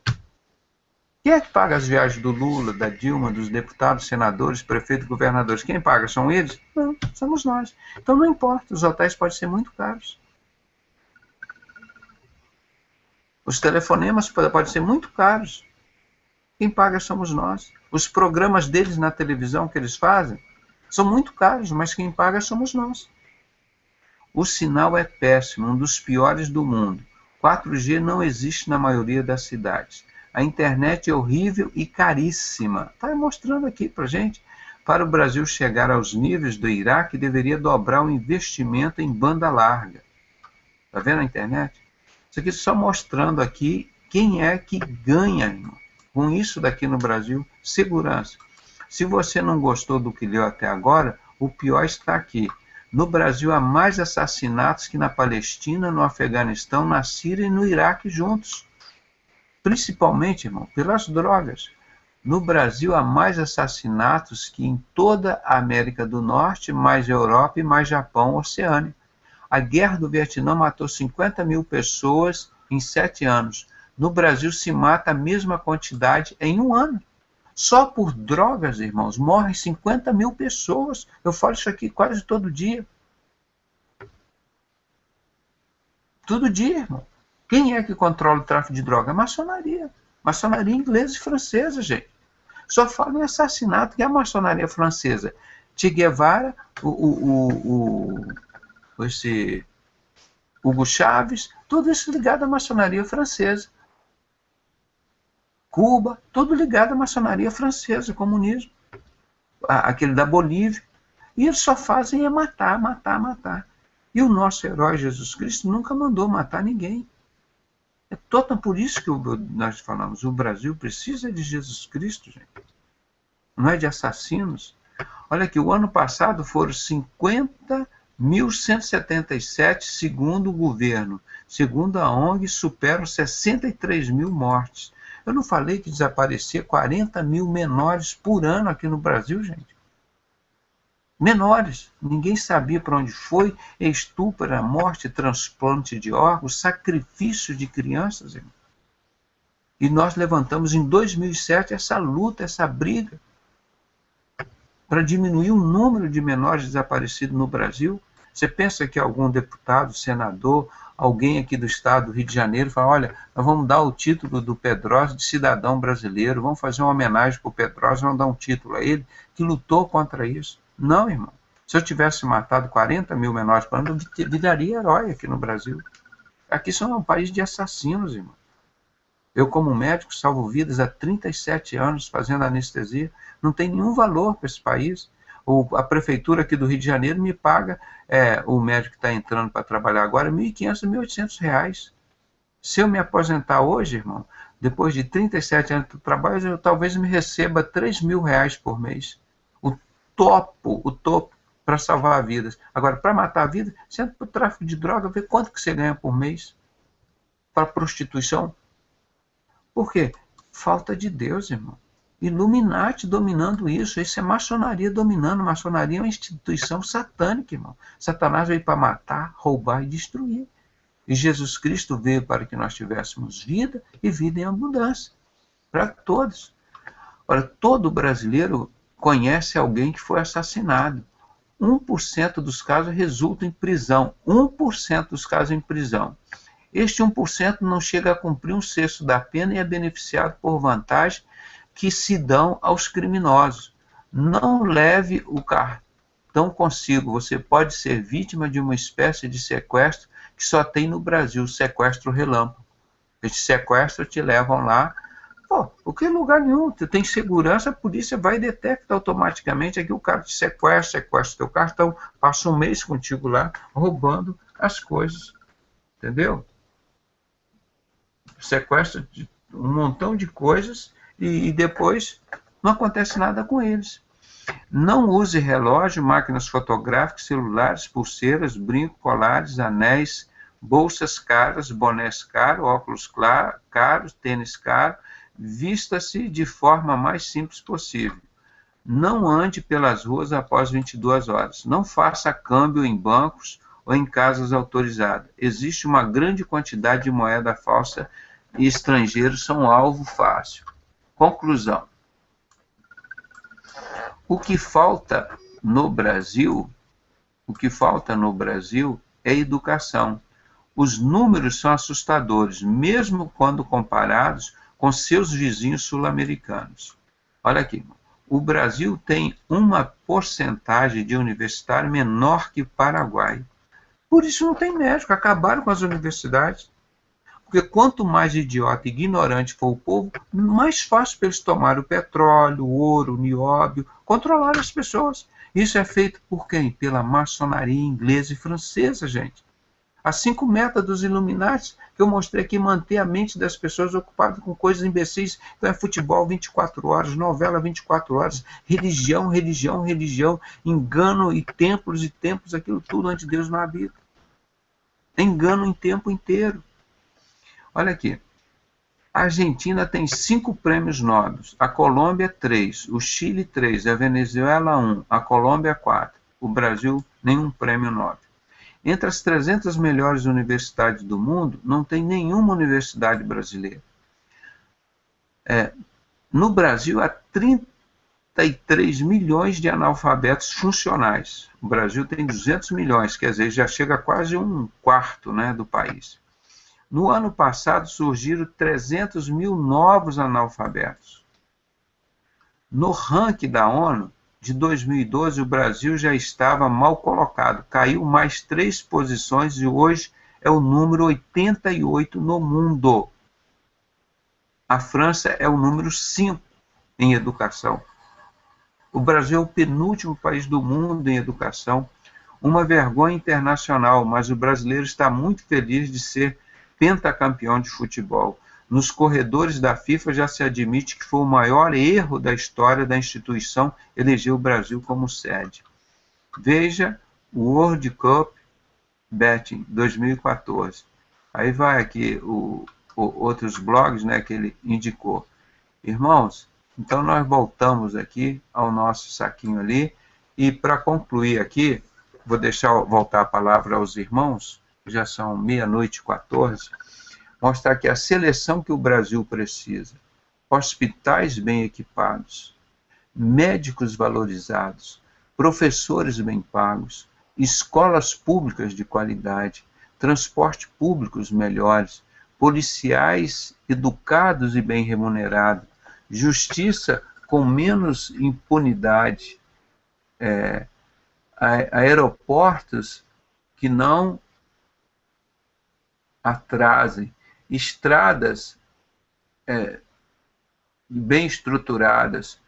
Quem é que paga as viagens do Lula, da Dilma, dos deputados, senadores, prefeitos, governadores? Quem paga? São eles? Não, somos nós. Então não importa, os hotéis podem ser muito caros. Os telefonemas podem ser muito caros. Quem paga somos nós. Os programas deles na televisão que eles fazem são muito caros, mas quem paga somos nós. O sinal é péssimo, um dos piores do mundo. 4G não existe na maioria das cidades. A internet é horrível e caríssima. Está mostrando aqui para a gente. Para o Brasil chegar aos níveis do Iraque, deveria dobrar o investimento em banda larga. Está vendo a internet? Isso aqui só mostrando aqui quem é que ganha com isso daqui no Brasil. Segurança. Se você não gostou do que leu até agora, o pior está aqui. No Brasil há mais assassinatos que na Palestina, no Afeganistão, na Síria e no Iraque juntos. Principalmente, irmão, pelas drogas. No Brasil há mais assassinatos que em toda a América do Norte, mais Europa e mais Japão oceânico. A guerra do Vietnã matou 50 mil pessoas em 7 anos. No Brasil se mata a mesma quantidade em 1 ano. Só por drogas, irmãos, morrem 50 mil pessoas. Eu falo isso aqui quase todo dia. Todo dia, irmão. Quem é que controla o tráfico de droga? A maçonaria. Maçonaria inglesa e francesa, gente. Só falam em assassinato, que é a maçonaria francesa. Che Guevara, esse Hugo Chávez, tudo isso ligado à maçonaria francesa. Cuba, tudo ligado à maçonaria francesa, comunismo. Aquele da Bolívia. E eles só fazem é matar, matar, matar. E o nosso herói Jesus Cristo nunca mandou matar ninguém. É total por isso que nós falamos, o Brasil precisa de Jesus Cristo, gente. Não é de assassinos. Olha aqui, o ano passado foram 50.177, segundo o governo. Segundo a ONG, superam 63 mil mortes. Eu não falei que desaparecia 40 mil menores por ano aqui no Brasil, gente? Menores. Ninguém sabia para onde foi. Estupro, morte, transplante de órgãos, sacrifício de crianças, irmão. E nós levantamos em 2007 essa luta, essa briga, para diminuir o número de menores desaparecidos no Brasil. Você pensa que algum deputado, senador, alguém aqui do estado do Rio de Janeiro fala, olha, nós vamos dar o título do Pedrosa de cidadão brasileiro, vamos fazer uma homenagem para o Pedrosa, vamos dar um título a ele, que lutou contra isso. Não, irmão. Se eu tivesse matado 40 mil menores por ano, eu viraria herói aqui no Brasil. Aqui é um país de assassinos, irmão. Eu, como médico, salvo vidas há 37 anos fazendo anestesia, não tem nenhum valor para esse país. A prefeitura aqui do Rio de Janeiro me paga, o médico que está entrando para trabalhar agora, R$ 1.500, R$ 1.800. Se eu me aposentar hoje, irmão, depois de 37 anos de trabalho, eu talvez me receba R$ 3.000 por mês. O topo para salvar vidas. Agora, para matar a vida, você entra para o tráfico de droga, vê quanto que você ganha por mês. Para prostituição. Por quê? Falta de Deus, irmão. Illuminati dominando isso. Isso é maçonaria dominando. Maçonaria é uma instituição satânica, irmão. Satanás veio para matar, roubar e destruir. E Jesus Cristo veio para que nós tivéssemos vida e vida em abundância. Para todos. Ora, todo brasileiro conhece alguém que foi assassinado. 1% dos casos resultam em prisão. 1% dos casos em prisão. Este 1% não chega a cumprir 1/6 da pena e é beneficiado por vantagens que se dão aos criminosos. Não leve o cartão consigo. Você pode ser vítima de uma espécie de sequestro que só tem no Brasil, sequestro relâmpago. Esse sequestro te levam lá. Porque em lugar nenhum, você tem segurança, a polícia vai e detecta automaticamente aqui o cara te sequestra teu cartão, passa um mês contigo lá, roubando as coisas. Entendeu? Sequestra um montão de coisas e depois não acontece nada com eles. Não use relógio, máquinas fotográficas, celulares, pulseiras, brincos, colares, anéis, bolsas caras, bonés caros, óculos caros, tênis caro. Vista-se de forma mais simples possível. Não ande pelas ruas após 22 horas. Não faça câmbio em bancos ou em casas autorizadas. Existe uma grande quantidade de moeda falsa e estrangeiros são alvo fácil. Conclusão. O que falta no Brasil é educação. Os números são assustadores, mesmo quando comparados com seus vizinhos sul-americanos. Olha aqui, o Brasil tem uma porcentagem de universitário menor que o Paraguai. Por isso não tem médico, acabaram com as universidades. Porque quanto mais idiota e ignorante for o povo, mais fácil para eles tomarem o petróleo, o ouro, o nióbio, controlar as pessoas. Isso é feito por quem? Pela maçonaria inglesa e francesa, gente. As 5 metas dos Illuminati, que eu mostrei aqui, manter a mente das pessoas ocupada com coisas imbecis. Então é futebol 24 horas, novela 24 horas, religião, engano e templos, aquilo tudo onde Deus não habita. Engano em tempo inteiro. Olha aqui. A Argentina tem 5 prêmios Nobel, a Colômbia 3, o Chile 3, a Venezuela 1, a Colômbia 4, o Brasil nenhum prêmio Nobel. Entre as 300 melhores universidades do mundo, não tem nenhuma universidade brasileira. No Brasil, há 33 milhões de analfabetos funcionais. O Brasil tem 200 milhões, quer dizer, já chega a quase um quarto, né, do país. No ano passado, surgiram 300 mil novos analfabetos. No ranking da ONU, de 2012, o Brasil já estava mal colocado. Caiu mais 3 posições e hoje é o número 88 no mundo. A França é o número 5 em educação. O Brasil é o penúltimo país do mundo em educação. Uma vergonha internacional, mas o brasileiro está muito feliz de ser pentacampeão de futebol. Nos corredores da FIFA já se admite que foi o maior erro da história da instituição eleger o Brasil como sede. Veja o World Cup Betting 2014. Aí vai aqui outros blogs, né, que ele indicou. Irmãos, então nós voltamos aqui ao nosso saquinho ali, e para concluir aqui, vou voltar a palavra aos irmãos, já são 00:14, mostrar que a seleção que o Brasil precisa, hospitais bem equipados, médicos valorizados, professores bem pagos, escolas públicas de qualidade, transporte públicos melhores, policiais educados e bem remunerados, justiça com menos impunidade, aeroportos que não atrasem, estradas bem estruturadas,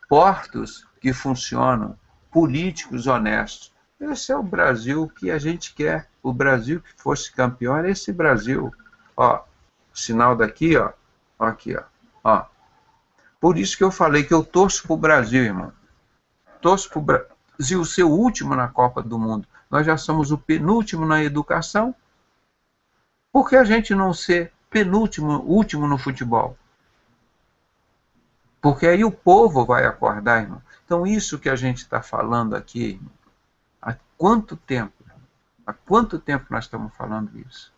portos que funcionam, políticos honestos. Esse é o Brasil que a gente quer. O Brasil que fosse campeão era esse Brasil. Ó, o sinal daqui, ó. Aqui, ó. Por isso que eu falei que eu torço para o Brasil, irmão. Torço para o Brasil ser o último na Copa do Mundo. Nós já somos o penúltimo na educação. Por que a gente não ser penúltimo, último no futebol? Porque aí o povo vai acordar, irmão. Então, isso que a gente está falando aqui, irmão, há quanto tempo? Há quanto tempo nós estamos falando isso?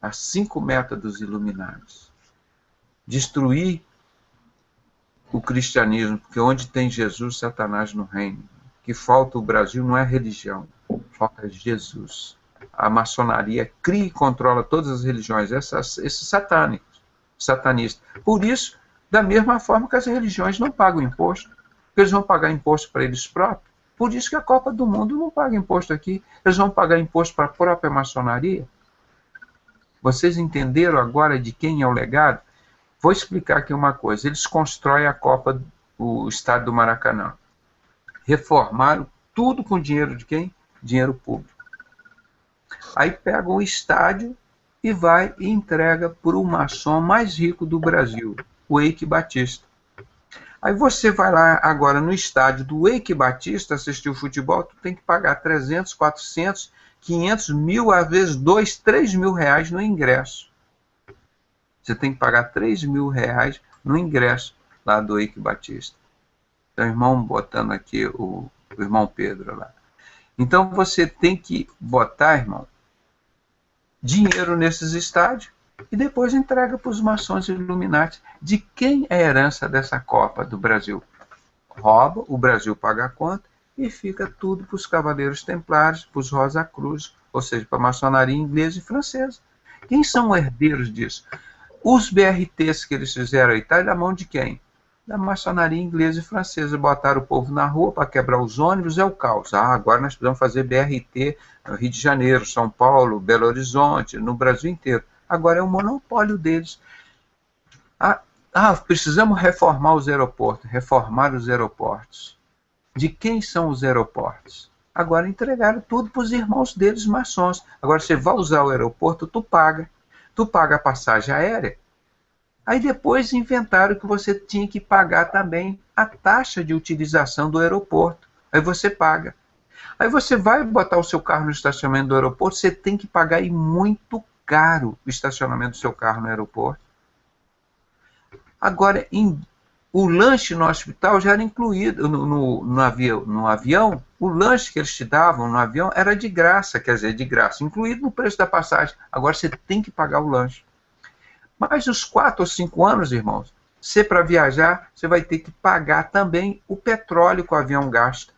Há 5 métodos iluminados. Destruir o cristianismo, porque onde tem Jesus, Satanás no reino. O que falta o Brasil não é religião, falta Jesus. A maçonaria cria e controla todas as religiões, esses satanistas. Por isso, da mesma forma que as religiões não pagam imposto, porque eles vão pagar imposto para eles próprios. Por isso que a Copa do Mundo não paga imposto aqui, eles vão pagar imposto para a própria maçonaria. Vocês entenderam agora de quem é o legado? Vou explicar aqui uma coisa. Eles constroem a Copa, o estádio do Maracanã. Reformaram tudo com dinheiro de quem? Dinheiro público. Aí pegam o estádio e vai e entrega para o maçom mais rico do Brasil, o Eike Batista. Aí você vai lá agora no estádio do Eike Batista assistir o futebol, tu tem que pagar 300, 400, 500 mil, às vezes 2, 3 mil reais no ingresso. Você tem que pagar 3 mil reais no ingresso lá do Eike Batista. Então, o irmão botando aqui, o irmão Pedro lá. Então, você tem que botar, irmão, dinheiro nesses estádios e depois entrega para os maçons Illuminati. De quem é a herança dessa Copa do Brasil? Rouba, o Brasil paga a conta e fica tudo para os Cavaleiros Templários, para os Rosa Cruz, ou seja, para a maçonaria inglesa e francesa. Quem são herdeiros disso? Os BRTs que eles fizeram aí, está na mão de quem? Da maçonaria inglesa e francesa. Botaram o povo na rua para quebrar os ônibus, é o caos. Agora nós precisamos fazer BRT no Rio de Janeiro, São Paulo, Belo Horizonte, no Brasil inteiro. Agora é o monopólio deles. Precisamos reformar os aeroportos. Reformar os aeroportos. De quem são os aeroportos? Agora entregaram tudo para os irmãos deles maçons. Agora você vai usar o aeroporto, tu paga. Tu paga a passagem aérea. Aí depois inventaram que você tinha que pagar também a taxa de utilização do aeroporto. Aí você paga. Aí você vai botar o seu carro no estacionamento do aeroporto, você tem que pagar muito caro o estacionamento do seu carro no aeroporto. Agora, o lanche no hospital já era incluído no avião. O lanche que eles te davam no avião era de graça, quer dizer, de graça, incluído no preço da passagem. Agora você tem que pagar o lanche. Mas os 4 ou 5 anos, irmãos, você para viajar, você vai ter que pagar também o petróleo que o avião gasta.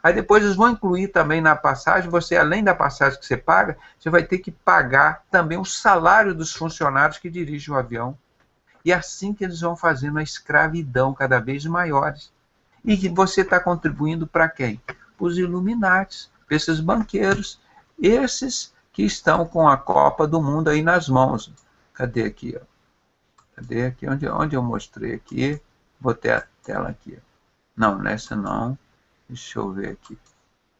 Aí depois eles vão incluir também na passagem, você, além da passagem que você paga, você vai ter que pagar também o salário dos funcionários que dirigem o avião. E é assim que eles vão fazendo a escravidão cada vez maiores. E que você está contribuindo para quem? Para os Illuminatis, para esses banqueiros, esses que estão com a Copa do Mundo aí nas mãos. Cadê aqui? Ó? Cadê aqui? Onde eu mostrei aqui? Botei a tela aqui. Ó. Não, nessa não. Deixa eu ver aqui.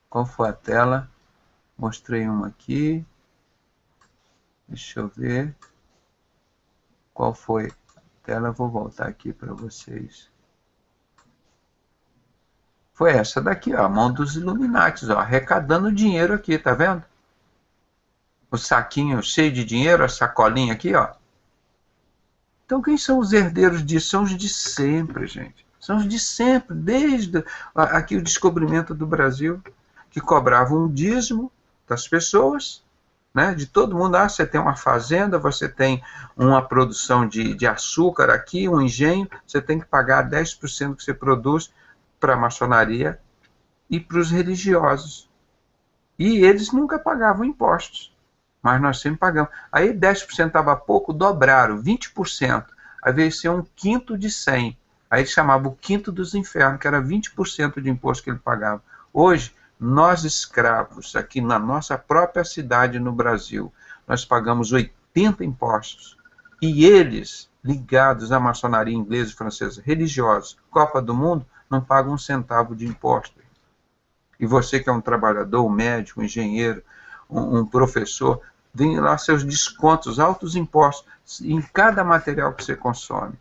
Qual foi a tela? Mostrei uma aqui. Deixa eu ver. Qual foi a tela? Eu vou voltar aqui para vocês. Foi essa daqui, ó, a mão dos Illuminatis, ó, arrecadando dinheiro aqui, tá vendo? O saquinho cheio de dinheiro, a sacolinha aqui, ó. Então, quem são os herdeiros disso? São os de sempre, gente. São os de sempre, desde aqui o descobrimento do Brasil, que cobravam um dízimo das pessoas, né? De todo mundo. Ah, você tem uma fazenda, você tem uma produção de açúcar aqui, um engenho, você tem que pagar 10% que você produz para a maçonaria e para os religiosos. E eles nunca pagavam impostos, mas nós sempre pagamos. Aí 10% estava pouco, dobraram, 20%. Aí veio ser um quinto de 100. Aí ele chamava o quinto dos infernos, que era 20% de imposto que ele pagava. Hoje, nós escravos, aqui na nossa própria cidade no Brasil, nós pagamos 80 impostos. E eles, ligados à maçonaria inglesa e francesa, religiosos, Copa do Mundo, não pagam um centavo de imposto. E você que é um trabalhador, um médico, um engenheiro, um professor, vem lá seus descontos, altos impostos, em cada material que você consome.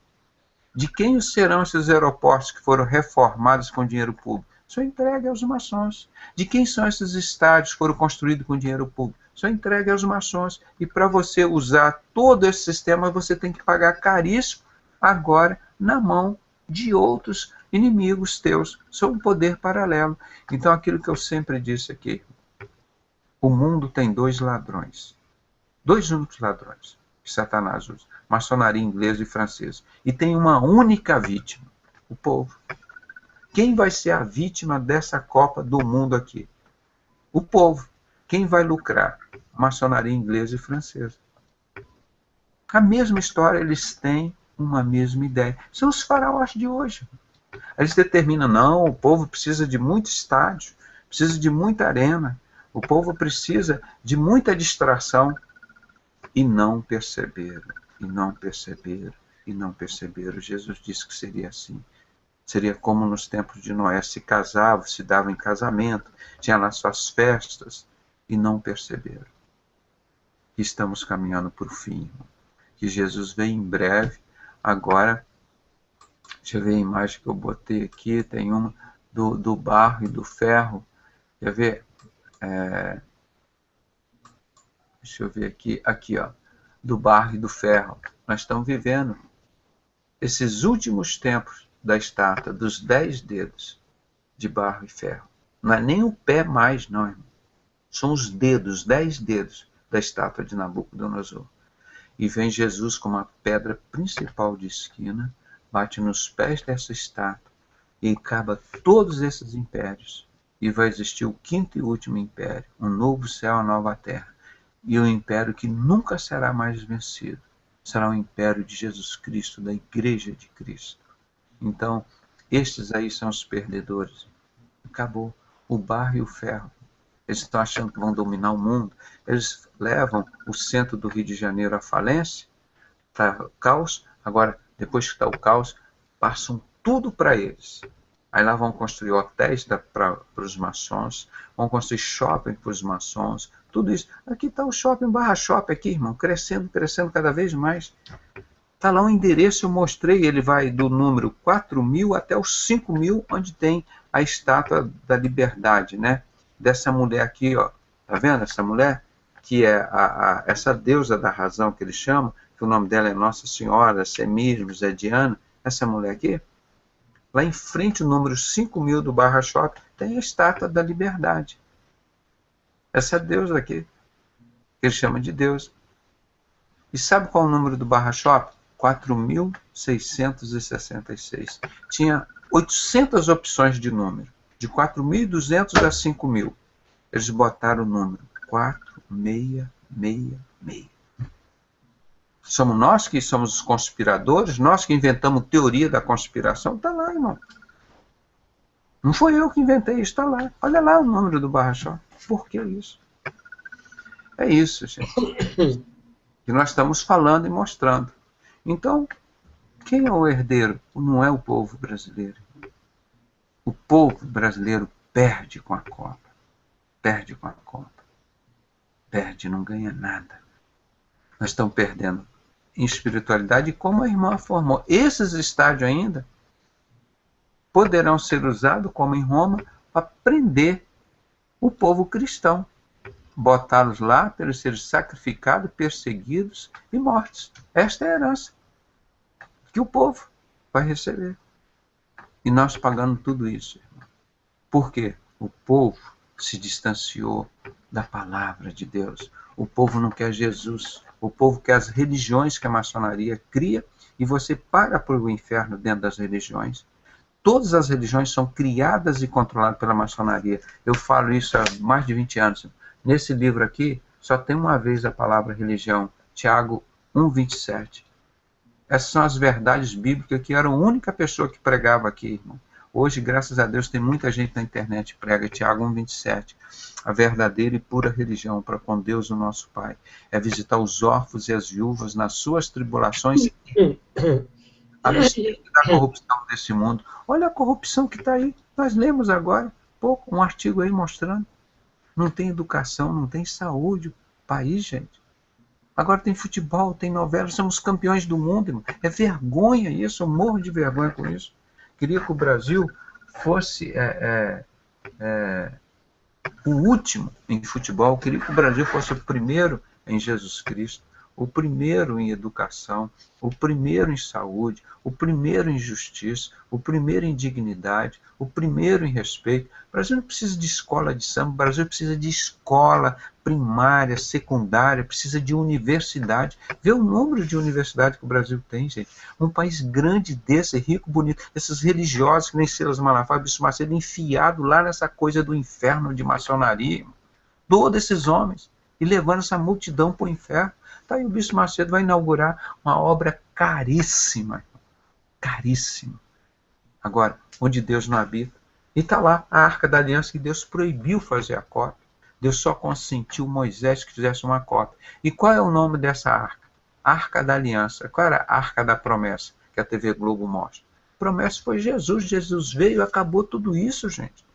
De quem serão esses aeroportos que foram reformados com dinheiro público? São entregues aos maçons. De quem são esses estádios que foram construídos com dinheiro público? São entregues aos maçons. E para você usar todo esse sistema, você tem que pagar caríssimo agora na mão de outros inimigos teus. São um poder paralelo. Então, aquilo que eu sempre disse aqui, o mundo tem 2 ladrões. 2 únicos ladrões que Satanás usa. Maçonaria inglesa e francesa. E tem uma única vítima, o povo. Quem vai ser a vítima dessa Copa do Mundo aqui? O povo. Quem vai lucrar? Maçonaria inglesa e francesa. A mesma história, eles têm uma mesma ideia. São os faraós de hoje. Eles determinam, não, o povo precisa de muito estádio, precisa de muita arena, o povo precisa de muita distração. E não perceberam, e não perceberam, e não perceberam. Jesus disse que seria assim. Seria como nos tempos de Noé, se casavam, se davam em casamento, tinha lá suas festas, e não perceberam. E estamos caminhando para o fim, que Jesus vem em breve. Agora, deixa eu ver a imagem que eu botei aqui, tem uma do barro e do ferro, quer ver? Deixa eu ver aqui, ó, do barro e do ferro. Nós estamos vivendo esses últimos tempos da estátua, dos 10 dedos de barro e ferro. Não é nem o pé mais, não, irmão. São os dedos, 10 dedos da estátua de Nabucodonosor. E vem Jesus com uma pedra principal de esquina, bate nos pés dessa estátua e acaba todos esses impérios. E vai existir o 5º e último império, um novo céu, uma nova terra. E um império que nunca será mais vencido. Será o império de Jesus Cristo, da Igreja de Cristo. Então, estes aí são os perdedores. Acabou. O barro e o ferro. Eles estão achando que vão dominar o mundo. Eles levam o centro do Rio de Janeiro à falência, para o caos. Agora, depois que está o caos, passam tudo para eles. Aí lá vão construir hotéis para os maçons, vão construir shopping para os maçons, tudo isso. Aqui está o shopping barra shopping aqui, irmão, crescendo, crescendo cada vez mais. Está lá um endereço, eu mostrei, ele vai do número 4.000 até os 5.000, onde tem a estátua da liberdade, né? Dessa mulher aqui, ó. Tá vendo essa mulher? Que é essa deusa da razão que eles chamam, que o nome dela é Nossa Senhora, Semir, Zé Diana, essa mulher aqui, lá em frente, o número 5.000 do Barra Shopping, tem a Estátua da Liberdade. Essa deusa aqui, que ele chama de deusa. E sabe qual é o número do Barra Shopping? 4.666. Tinha 800 opções de número, de 4.200 a 5.000. Eles botaram o número 4666. Somos nós que somos os conspiradores, nós que inventamos teoria da conspiração. Está lá, irmão. Não foi eu que inventei isso, está lá. Olha lá o número do Barra Shopping. Por que isso? É isso, gente. Que nós estamos falando e mostrando. Então, quem é o herdeiro? Não é o povo brasileiro. O povo brasileiro perde com a Copa. Perde com a Copa. Perde, não ganha nada. Nós estamos perdendo em espiritualidade, e como a irmã formou. Esses estádios ainda poderão ser usados, como em Roma, para prender o povo cristão. Botá-los lá para eles serem sacrificados, perseguidos e mortos. Esta é a herança que o povo vai receber. E nós pagando tudo isso, irmão. Por quê? O povo se distanciou da palavra de Deus. O povo não quer Jesus. O povo quer as religiões que a maçonaria cria, e você paga para o inferno dentro das religiões. Todas as religiões são criadas e controladas pela maçonaria. Eu falo isso há mais de 20 anos. Nesse livro aqui, só tem uma vez a palavra religião, Tiago 1:27. Essas são as verdades bíblicas que era a única pessoa que pregava aqui, irmão. Hoje, graças a Deus, tem muita gente na internet que prega Tiago 1:27. A verdadeira e pura religião para com Deus, o nosso Pai, é visitar os órfãos e as viúvas nas suas tribulações, a despeito da corrupção desse mundo. Olha a corrupção que está aí. Nós lemos agora, pouco, um artigo aí mostrando. Não tem educação, não tem saúde. País, gente. Agora tem futebol, tem novela, somos campeões do mundo, irmão. É vergonha isso, eu morro de vergonha com isso. Queria que o Brasil fosse o último em futebol. Eu queria que o Brasil fosse o primeiro em Jesus Cristo, o primeiro em educação, o primeiro em saúde, o primeiro em justiça, o primeiro em dignidade, o primeiro em respeito. O Brasil não precisa de escola de samba, o Brasil precisa de escola primária, secundária, precisa de universidade. Vê o número de universidades que o Brasil tem, gente. Um país grande desse, rico, bonito, esses religiosos que nem Silas Malafaia, Bispo Macedo, enfiado lá nessa coisa do inferno de maçonaria, todos esses homens, e levando essa multidão para o inferno. Tá aí o Bispo Macedo vai inaugurar uma obra caríssima, caríssima. Agora, onde Deus não habita. E está lá a Arca da Aliança, que Deus proibiu fazer a cópia. Deus só consentiu Moisés que fizesse uma cópia. E qual é o nome dessa arca? Arca da Aliança. Qual era a Arca da Promessa, que a TV Globo mostra? A promessa foi Jesus. Jesus veio e acabou tudo isso, gente.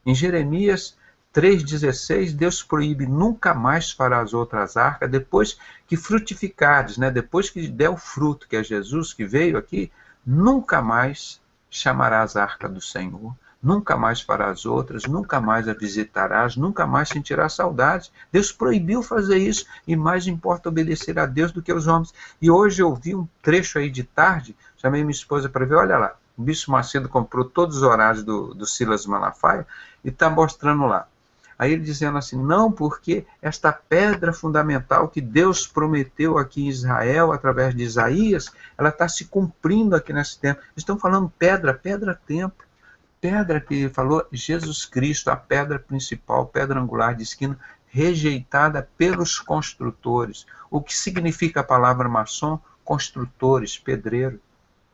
Em Jeremias 3,16, Deus proíbe: nunca mais farás outras arcas, depois que frutificares, né? Depois que der o fruto, que é Jesus que veio aqui, nunca mais chamarás a arca do Senhor, nunca mais farás outras, nunca mais a visitarás, nunca mais sentirás saudades. Deus proibiu fazer isso, e mais importa obedecer a Deus do que aos homens. E hoje eu vi um trecho aí de tarde, chamei minha esposa para ver, olha lá, o Bispo Macedo comprou todos os horários do Silas Malafaia e está mostrando lá. Aí ele dizendo assim, não, porque esta pedra fundamental que Deus prometeu aqui em Israel, através de Isaías, ela está se cumprindo aqui nesse tempo. Eles estão falando pedra, templo. Pedra que ele falou, Jesus Cristo, a pedra principal, pedra angular de esquina, rejeitada pelos construtores. O que significa a palavra maçom? Construtores, pedreiro.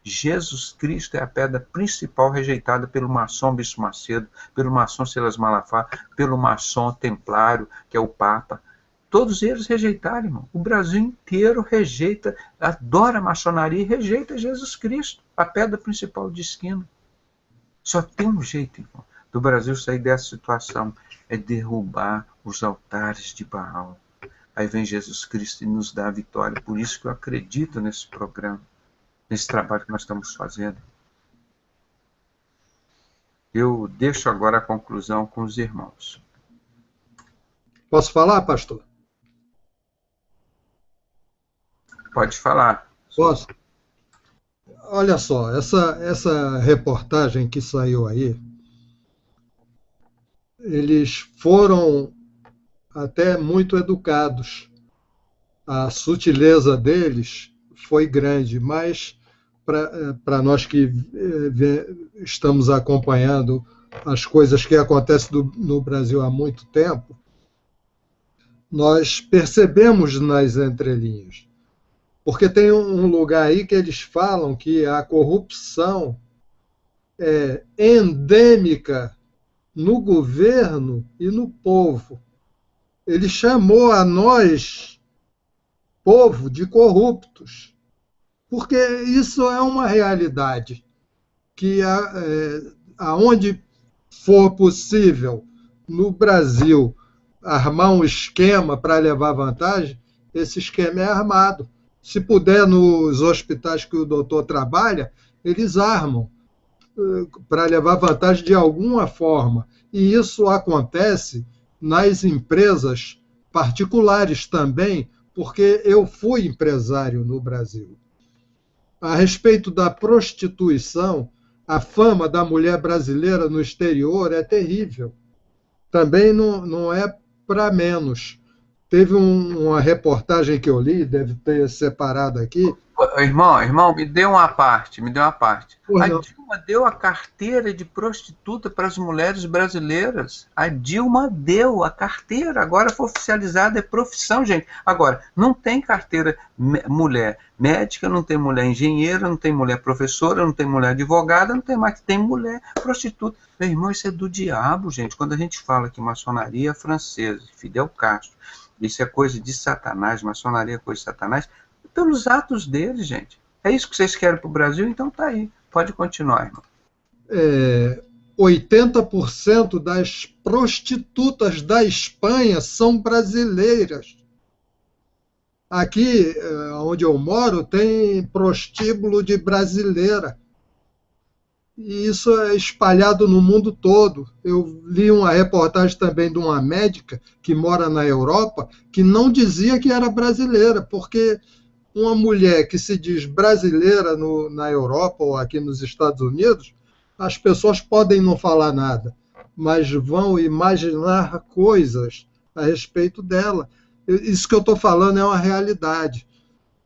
Jesus Cristo é a pedra principal rejeitada pelo maçom Bispo Macedo, pelo maçom Silas Malafaia, pelo maçom Templário, que é o Papa. Todos eles rejeitaram, irmão. O Brasil inteiro rejeita, adora a maçonaria e rejeita Jesus Cristo, a pedra principal de esquina. Só tem um jeito, irmão, do Brasil sair dessa situação, é derrubar os altares de Baal. Aí vem Jesus Cristo e nos dá a vitória. Por isso que eu acredito nesse programa, nesse trabalho que nós estamos fazendo. Eu deixo agora a conclusão com os irmãos. Posso falar, pastor? Pode falar. Posso? Olha só, essa reportagem que saiu aí, eles foram até muito educados. A sutileza deles foi grande, mas para nós que estamos acompanhando as coisas que acontecem no Brasil há muito tempo, nós percebemos nas entrelinhas. Porque tem um lugar aí que eles falam que a corrupção é endêmica no governo e no povo. Ele chamou a nós, povo, de corruptos. Porque isso é uma realidade que aonde for possível no Brasil armar um esquema para levar vantagem, esse esquema é armado. Se puder, nos hospitais que o doutor trabalha, eles armam para levar vantagem de alguma forma. E isso acontece nas empresas particulares também, porque eu fui empresário no Brasil. A respeito da prostituição, a fama da mulher brasileira no exterior é terrível. Também não é para menos. Teve uma reportagem que eu li, deve ter separado aqui. Irmão, me dê uma parte. Pois A não. Dilma deu a carteira de prostituta para as mulheres brasileiras. A Dilma deu a carteira. Agora foi oficializada, é profissão, gente. Agora, não tem carteira mulher médica, não tem mulher engenheira, não tem mulher professora, não tem mulher advogada, não tem mais, tem mulher prostituta. Meu irmão, isso é do diabo, gente. Quando a gente fala que maçonaria francesa, Fidel Castro, isso é coisa de Satanás, maçonaria é coisa de Satanás, pelos atos deles, gente. É isso que vocês querem para o Brasil? Então tá aí. Pode continuar, irmão. 80% das prostitutas da Espanha são brasileiras. Aqui, onde eu moro, tem prostíbulo de brasileira. E isso é espalhado no mundo todo. Eu li uma reportagem também de uma médica que mora na Europa, que não dizia que era brasileira, porque uma mulher que se diz brasileira na Europa ou aqui nos Estados Unidos, as pessoas podem não falar nada, mas vão imaginar coisas a respeito dela. Isso que eu estou falando é uma realidade.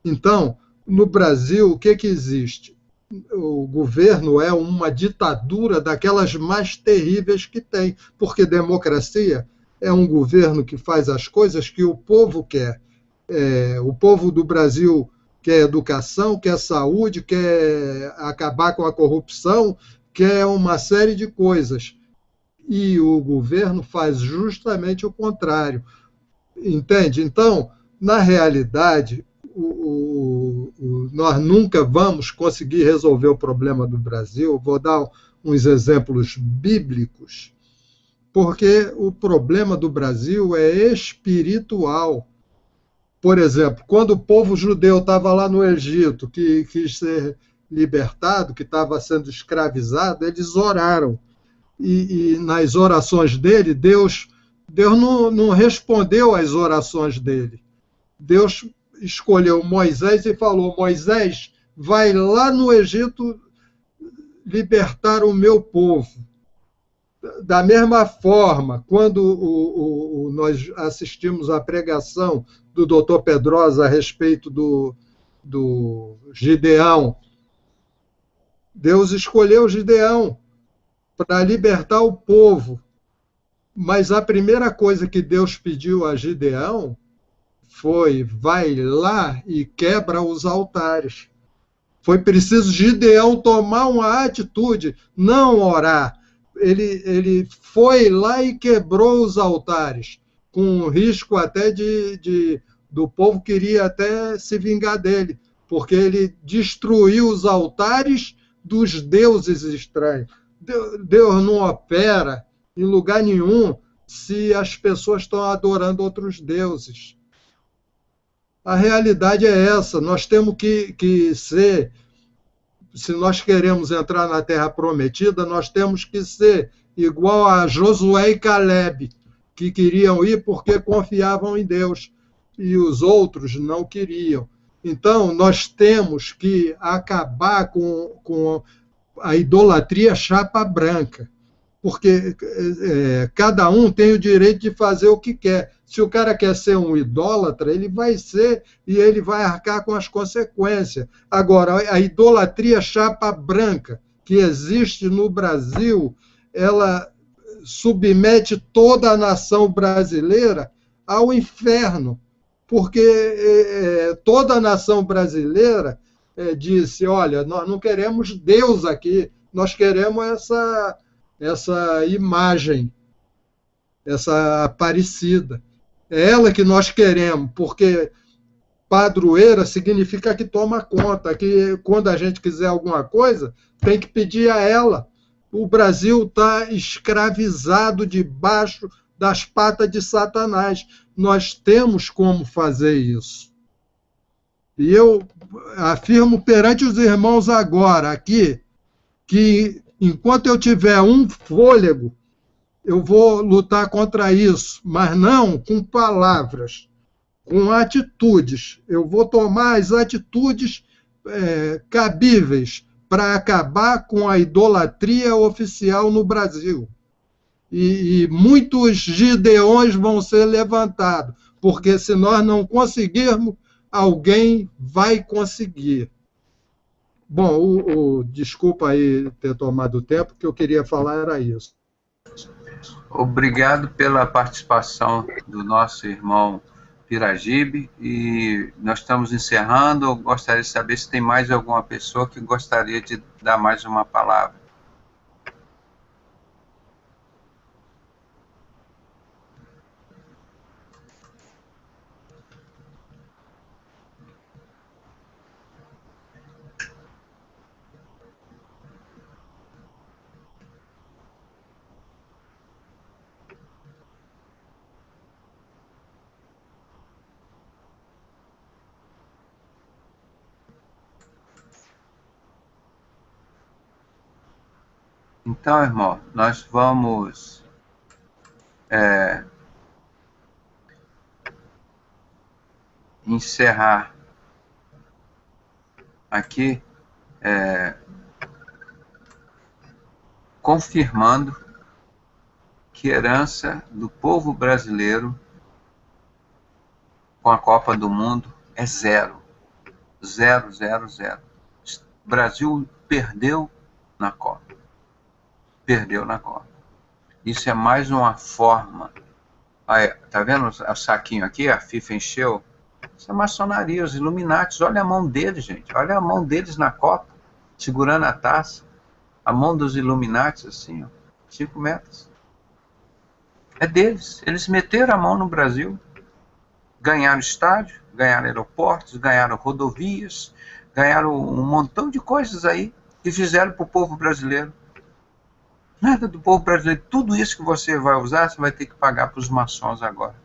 Então, no Brasil, o que existe? O governo é uma ditadura daquelas mais terríveis que tem, porque democracia é um governo que faz as coisas que o povo quer. O povo do Brasil quer educação, quer saúde, quer acabar com a corrupção, quer uma série de coisas. E o governo faz justamente o contrário. Entende? Então, na realidade, nós nunca vamos conseguir resolver o problema do Brasil. Vou dar uns exemplos bíblicos, porque o problema do Brasil é espiritual. Por exemplo, quando o povo judeu estava lá no Egito, que quis ser libertado, que estava sendo escravizado, eles oraram. E nas orações dele, Deus não respondeu às orações dele. Deus escolheu Moisés e falou: Moisés, vai lá no Egito libertar o meu povo. Da mesma forma, quando nós assistimos à pregação do Dr. Pedrosa a respeito do Gideão, Deus escolheu Gideão para libertar o povo. Mas a primeira coisa que Deus pediu a Gideão foi: vai lá e quebra os altares. Foi preciso Gideão tomar uma atitude, não orar. Ele foi lá e quebrou os altares, com risco até do povo queria até se vingar dele, porque ele destruiu os altares dos deuses estranhos. Deus não opera em lugar nenhum se as pessoas estão adorando outros deuses. A realidade é essa. Nós temos que ser, se nós queremos entrar na Terra Prometida, nós temos que ser igual a Josué e Caleb, que queriam ir porque confiavam em Deus, e os outros não queriam. Então, nós temos que acabar com a idolatria chapa branca, porque cada um tem o direito de fazer o que quer. Se o cara quer ser um idólatra, ele vai ser e ele vai arcar com as consequências. Agora, a idolatria chapa branca que existe no Brasil, ela submete toda a nação brasileira ao inferno, porque toda a nação brasileira disse, olha, nós não queremos Deus aqui, nós queremos essa imagem, essa Aparecida. É ela que nós queremos, porque padroeira significa que toma conta, que quando a gente quiser alguma coisa, tem que pedir a ela. O Brasil está escravizado debaixo das patas de Satanás. Nós temos como fazer isso. E eu afirmo perante os irmãos agora aqui, que enquanto eu tiver um fôlego, eu vou lutar contra isso, mas não com palavras, com atitudes. Eu vou tomar as atitudes cabíveis para acabar com a idolatria oficial no Brasil. E muitos gideões vão ser levantados, porque se nós não conseguirmos, alguém vai conseguir. Bom, desculpa aí ter tomado o tempo, o que eu queria falar era isso. Obrigado pela participação do nosso irmão Piragibe, e nós estamos encerrando. Eu gostaria de saber se tem mais alguma pessoa que gostaria de dar mais uma palavra. Então, irmão, nós vamos encerrar aqui confirmando que a herança do povo brasileiro com a Copa do Mundo é zero. Zero, zero, zero. O Brasil perdeu na Copa. Perdeu na Copa. Isso é mais uma forma. Aí, tá vendo o saquinho aqui? A FIFA encheu. Isso é maçonaria, os Illuminatis. Olha a mão deles, gente. Olha a mão deles na Copa, segurando a taça. A mão dos Illuminatis, assim, ó, 5 metros. É deles. Eles meteram a mão no Brasil. Ganharam estádio, ganharam aeroportos, ganharam rodovias, ganharam um montão de coisas aí que fizeram para o povo brasileiro. Nada do povo brasileiro. Tudo isso que você vai usar, você vai ter que pagar para os maçons agora.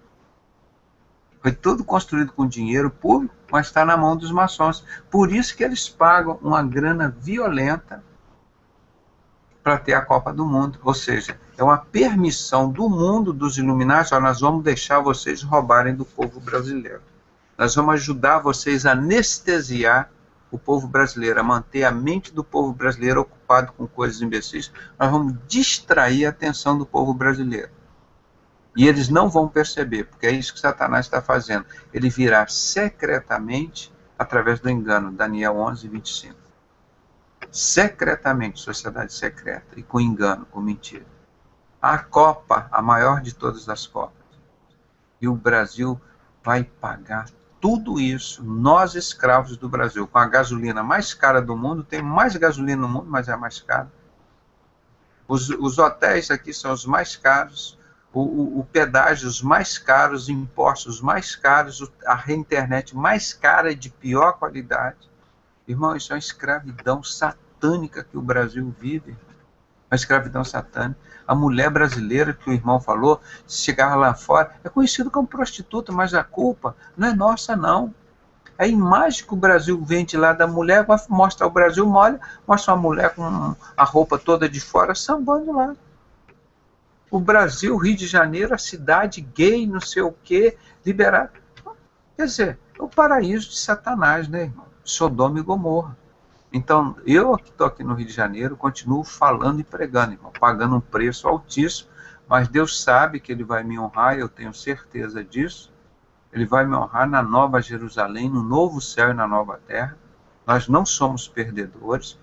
Foi tudo construído com dinheiro público, mas está na mão dos maçons. Por isso que eles pagam uma grana violenta para ter a Copa do Mundo. Ou seja, é uma permissão do mundo, dos Illuminati. Ó, nós vamos deixar vocês roubarem do povo brasileiro. Nós vamos ajudar vocês a anestesiar o povo brasileiro, a manter a mente do povo brasileiro ocupado com coisas imbecis. Nós vamos distrair a atenção do povo brasileiro. E eles não vão perceber, porque é isso que Satanás está fazendo. Ele virá secretamente através do engano. Daniel 11, 25. Secretamente, sociedade secreta, e com engano, com mentira. A Copa, a maior de todas as Copas. E o Brasil vai pagar tudo isso, nós escravos do Brasil, com a gasolina mais cara do mundo. Tem mais gasolina no mundo, mas é a mais cara. Os hotéis aqui são os mais caros, o pedágio os mais caros, os impostos mais caros, a internet mais cara e de pior qualidade. Irmão, isso é uma escravidão satânica que o Brasil vive. Uma escravidão satânica. A mulher brasileira, que o irmão falou, chegava lá fora, é conhecido como prostituta, mas a culpa não é nossa, não. A imagem que o Brasil vende lá da mulher, vai mostrar o Brasil, mostra uma mulher com a roupa toda de fora, sambando lá. O Brasil, Rio de Janeiro, a cidade gay, não sei o quê, liberada. Quer dizer, o paraíso de Satanás, né, irmão? Sodoma e Gomorra. Então, eu que estou aqui no Rio de Janeiro, continuo falando e pregando, irmão, pagando um preço altíssimo, mas Deus sabe que Ele vai me honrar, eu tenho certeza disso. Ele vai me honrar na Nova Jerusalém, no novo céu e na nova terra. Nós não somos perdedores,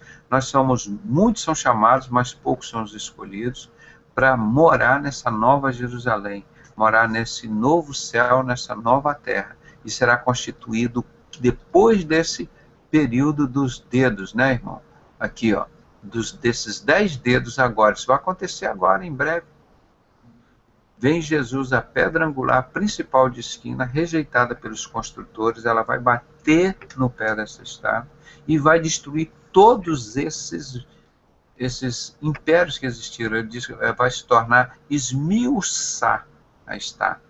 muitos são chamados, mas poucos são os escolhidos, para morar nessa Nova Jerusalém, morar nesse novo céu, nessa nova terra, e será constituído depois desse período dos dedos, né, irmão? Aqui, ó, desses 10 dedos agora, isso vai acontecer agora, em breve. Vem Jesus, a pedra angular principal de esquina, rejeitada pelos construtores, ela vai bater no pé dessa estátua e vai destruir todos esses impérios que existiram. Ele diz que vai se tornar, esmiuçar a estátua.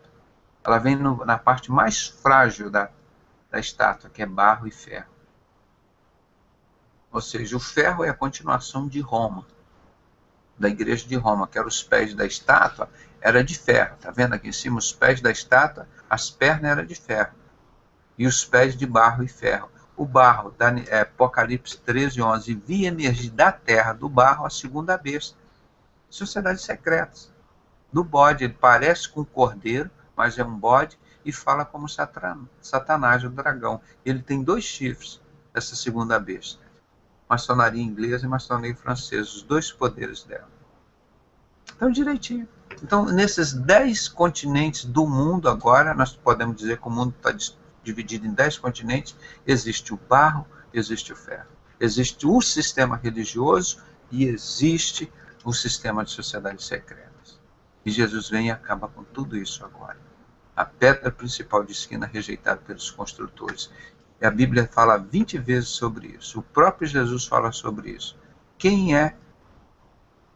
Ela vem na parte mais frágil da estátua, que é barro e ferro. Ou seja, o ferro é a continuação de Roma, da igreja de Roma, que eram os pés da estátua, era de ferro. Está vendo aqui em cima os pés da estátua? As pernas eram de ferro. E os pés de barro e ferro. O barro, Apocalipse 13:11, via emergir da terra, do barro, a segunda besta. Sociedades secretas. Do bode, ele parece com um cordeiro, mas é um bode, e fala como Satanás, o dragão. Ele tem 2 chifres, essa segunda besta. Maçonaria inglesa e maçonaria francesa, os 2 poderes dela. Então, direitinho. Então, nesses 10 continentes do mundo agora, nós podemos dizer que o mundo está dividido em 10 continentes, existe o barro, existe o ferro. Existe o sistema religioso e existe o sistema de sociedades secretas. E Jesus vem e acaba com tudo isso agora. A pedra principal de esquina rejeitada pelos construtores. E a Bíblia fala 20 vezes sobre isso. O próprio Jesus fala sobre isso. Quem é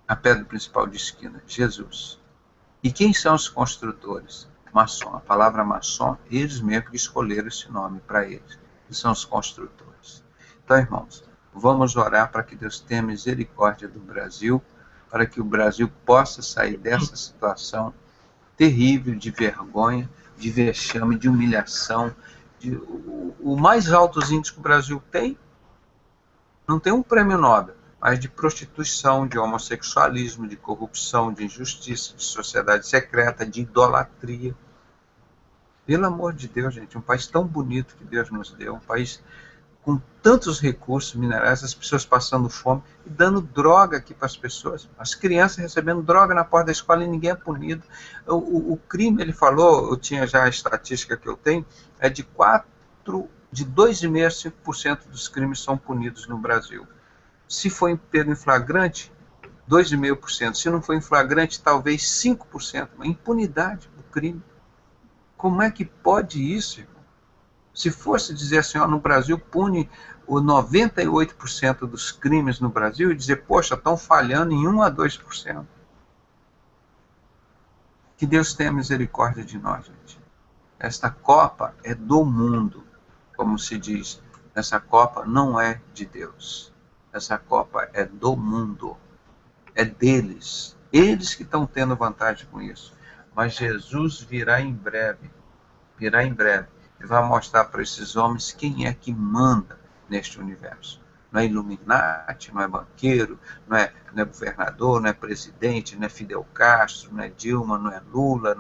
a pedra principal de esquina? Jesus. E quem são os construtores? Maçom. A palavra maçom, eles mesmos que escolheram esse nome para eles. Que são os construtores. Então, irmãos, vamos orar para que Deus tenha misericórdia do Brasil, para que o Brasil possa sair dessa situação terrível de vergonha, de vexame, de humilhação. O mais altos índices que o Brasil tem, não tem um prêmio Nobel, mas de prostituição, de homossexualismo, de corrupção, de injustiça, de sociedade secreta, de idolatria. Pelo amor de Deus, gente, um país tão bonito que Deus nos deu, um país com tantos recursos minerais, as pessoas passando fome e dando droga aqui para as pessoas, as crianças recebendo droga na porta da escola e ninguém é punido. O crime, ele falou, eu tinha já a estatística que eu tenho, é de 2,5% a 5% dos crimes são punidos no Brasil. Se for pego em flagrante, 2,5%. Se não for em flagrante, talvez 5%. Uma impunidade do crime. Como é que pode isso, irmão? Se fosse dizer assim, ó, no Brasil pune o 98% dos crimes no Brasil e dizer, poxa, estão falhando em 1 a 2%. Que Deus tenha misericórdia de nós, gente. Esta Copa é do mundo, como se diz. Essa Copa não é de Deus. Essa Copa é do mundo. É deles. Eles que estão tendo vantagem com isso. Mas Jesus virá em breve. Virá em breve. E vai mostrar para esses homens quem é que manda neste universo. Não é Illuminati, não é banqueiro, não é governador, não é presidente, não é Fidel Castro, não é Dilma, não é Lula,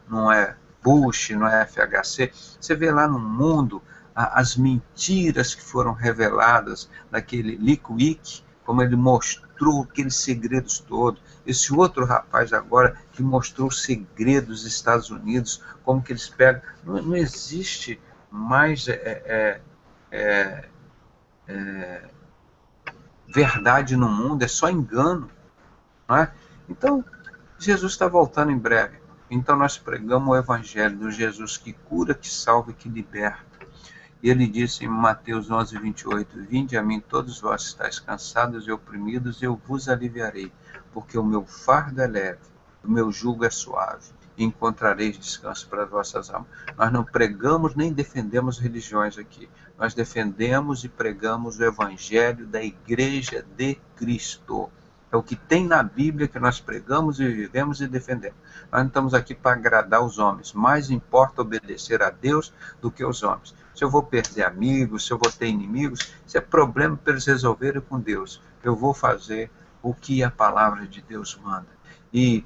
não é Bush, não é FHC. Você vê lá no mundo as mentiras que foram reveladas naquele Liquid, como ele mostrou aqueles segredos todos. Esse outro rapaz agora que mostrou os segredos dos Estados Unidos, como que eles pegam. Não existe mais verdade no mundo, é só engano. Não é? Então, Jesus está voltando em breve. Então nós pregamos o Evangelho do Jesus que cura, que salva e que liberta. E ele disse em Mateus 11:28, vinde a mim todos vós que estáis cansados e oprimidos, e eu vos aliviarei, porque o meu fardo é leve, o meu jugo é suave, e encontrareis descanso para as vossas almas. Nós não pregamos nem defendemos religiões aqui, nós defendemos e pregamos o Evangelho da Igreja de Cristo. É o que tem na Bíblia que nós pregamos e vivemos e defendemos. Nós não estamos aqui para agradar os homens. Mais importa obedecer a Deus do que aos homens. Se eu vou perder amigos, se eu vou ter inimigos, isso é problema para eles resolverem com Deus. Eu vou fazer o que a palavra de Deus manda. E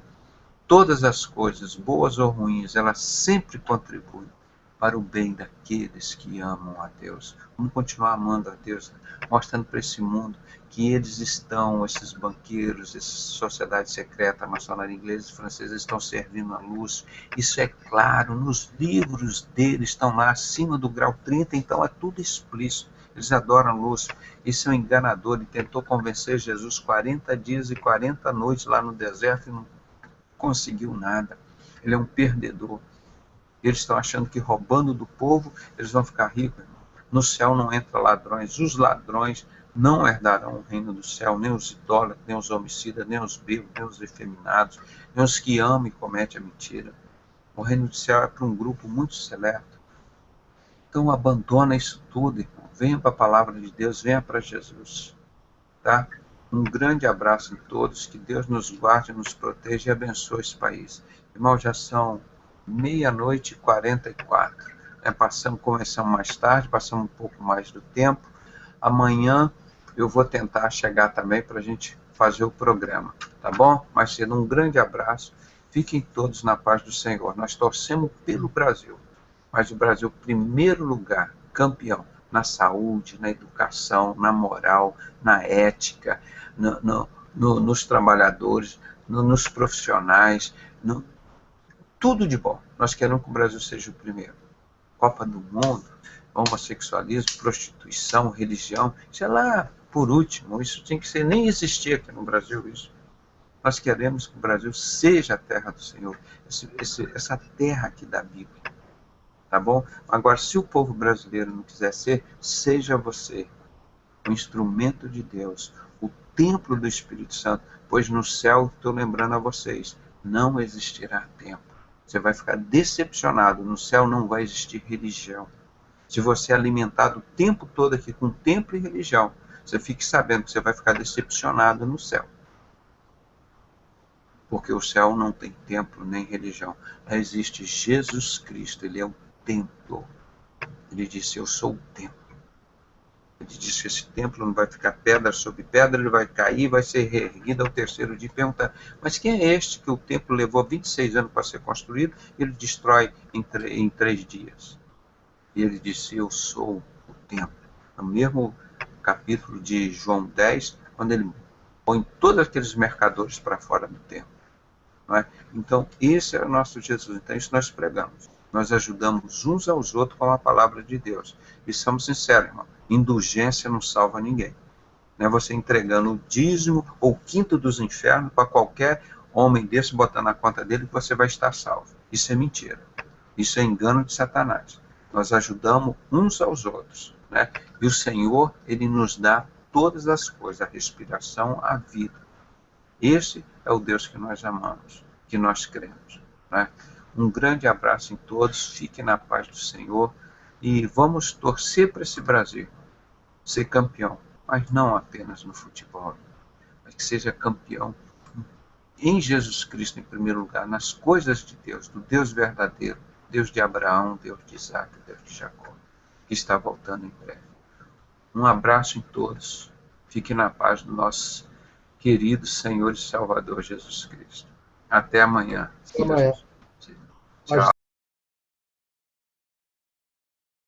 todas as coisas, boas ou ruins, elas sempre contribuem para o bem daqueles que amam a Deus. Vamos continuar amando a Deus, mostrando para esse mundo que eles estão, esses banqueiros, essa sociedade secreta, a maçonaria inglesa e francesa, estão servindo a luz. Isso é claro, nos livros deles estão lá acima do grau 30, então é tudo explícito. Eles adoram a luz. Isso é um enganador. Ele tentou convencer Jesus 40 dias e 40 noites lá no deserto e não conseguiu nada. Ele é um perdedor. Eles estão achando que roubando do povo eles vão ficar ricos. No céu não entra ladrões. Os ladrões não herdarão o reino do céu, nem os idólatras, nem os homicidas, nem os bêbados, nem os efeminados, nem os que amam e cometem a mentira. O reino do céu é para um grupo muito seleto. Então abandona isso tudo, irmão. Venha para a palavra de Deus, venha para Jesus. Tá? Um grande abraço a todos, que Deus nos guarde, nos proteja e abençoe esse país. Irmão, já são 00:44. Começamos mais tarde, passamos um pouco mais do tempo. Amanhã eu vou tentar chegar também para a gente fazer o programa, tá bom? Mas sendo um grande abraço, fiquem todos na paz do Senhor. Nós torcemos pelo Brasil, mas o Brasil, primeiro lugar, campeão, na saúde, na educação, na moral, na ética, nos trabalhadores, nos profissionais, tudo de bom. Nós queremos que o Brasil seja o primeiro. Copa do Mundo, homossexualismo, prostituição, religião, isso é lá por último. Isso tinha que ser, nem existir aqui no Brasil isso. Nós queremos que o Brasil seja a terra do Senhor, essa terra aqui da Bíblia. Tá bom? Agora, se o povo brasileiro não quiser ser, seja você o instrumento de Deus, o templo do Espírito Santo, pois no céu, estou lembrando a vocês, não existirá templo. Você vai ficar decepcionado, no céu não vai existir religião. Se você é alimentado o tempo todo aqui com templo e religião, você fique sabendo que você vai ficar decepcionado no céu. Porque o céu não tem templo nem religião. Lá existe Jesus Cristo, ele é o templo. Ele disse, eu sou o templo. Ele disse que esse templo não vai ficar pedra sobre pedra, ele vai cair, vai ser reerguido ao terceiro dia. Pergunta, mas quem é este que o templo levou 26 anos para ser construído e ele destrói em 3 dias? E ele disse, eu sou o templo. No mesmo capítulo de João 10, quando ele põe todos aqueles mercadores para fora do templo. Não é? Então, esse é o nosso Jesus. Então, isso nós pregamos. Nós ajudamos uns aos outros com a palavra de Deus. E somos sinceros, irmão. Indulgência não salva ninguém. Não é você entregando o dízimo ou o quinto dos infernos para qualquer homem desse, botando na conta dele que você vai estar salvo. Isso é mentira. Isso é engano de Satanás. Nós ajudamos uns aos outros. Né? E o Senhor, ele nos dá todas as coisas, a respiração, a vida. Esse é o Deus que nós amamos, que nós cremos. Né? Um grande abraço em todos, fiquem na paz do Senhor e vamos torcer para esse Brasil ser campeão, mas não apenas no futebol, mas que seja campeão em Jesus Cristo em primeiro lugar, nas coisas de Deus, do Deus verdadeiro, Deus de Abraão, Deus de Isaac, Deus de Jacó, que está voltando em breve. Um abraço em todos, fiquem na paz do nosso querido Senhor e Salvador Jesus Cristo. Até amanhã. Até amanhã. Tchau.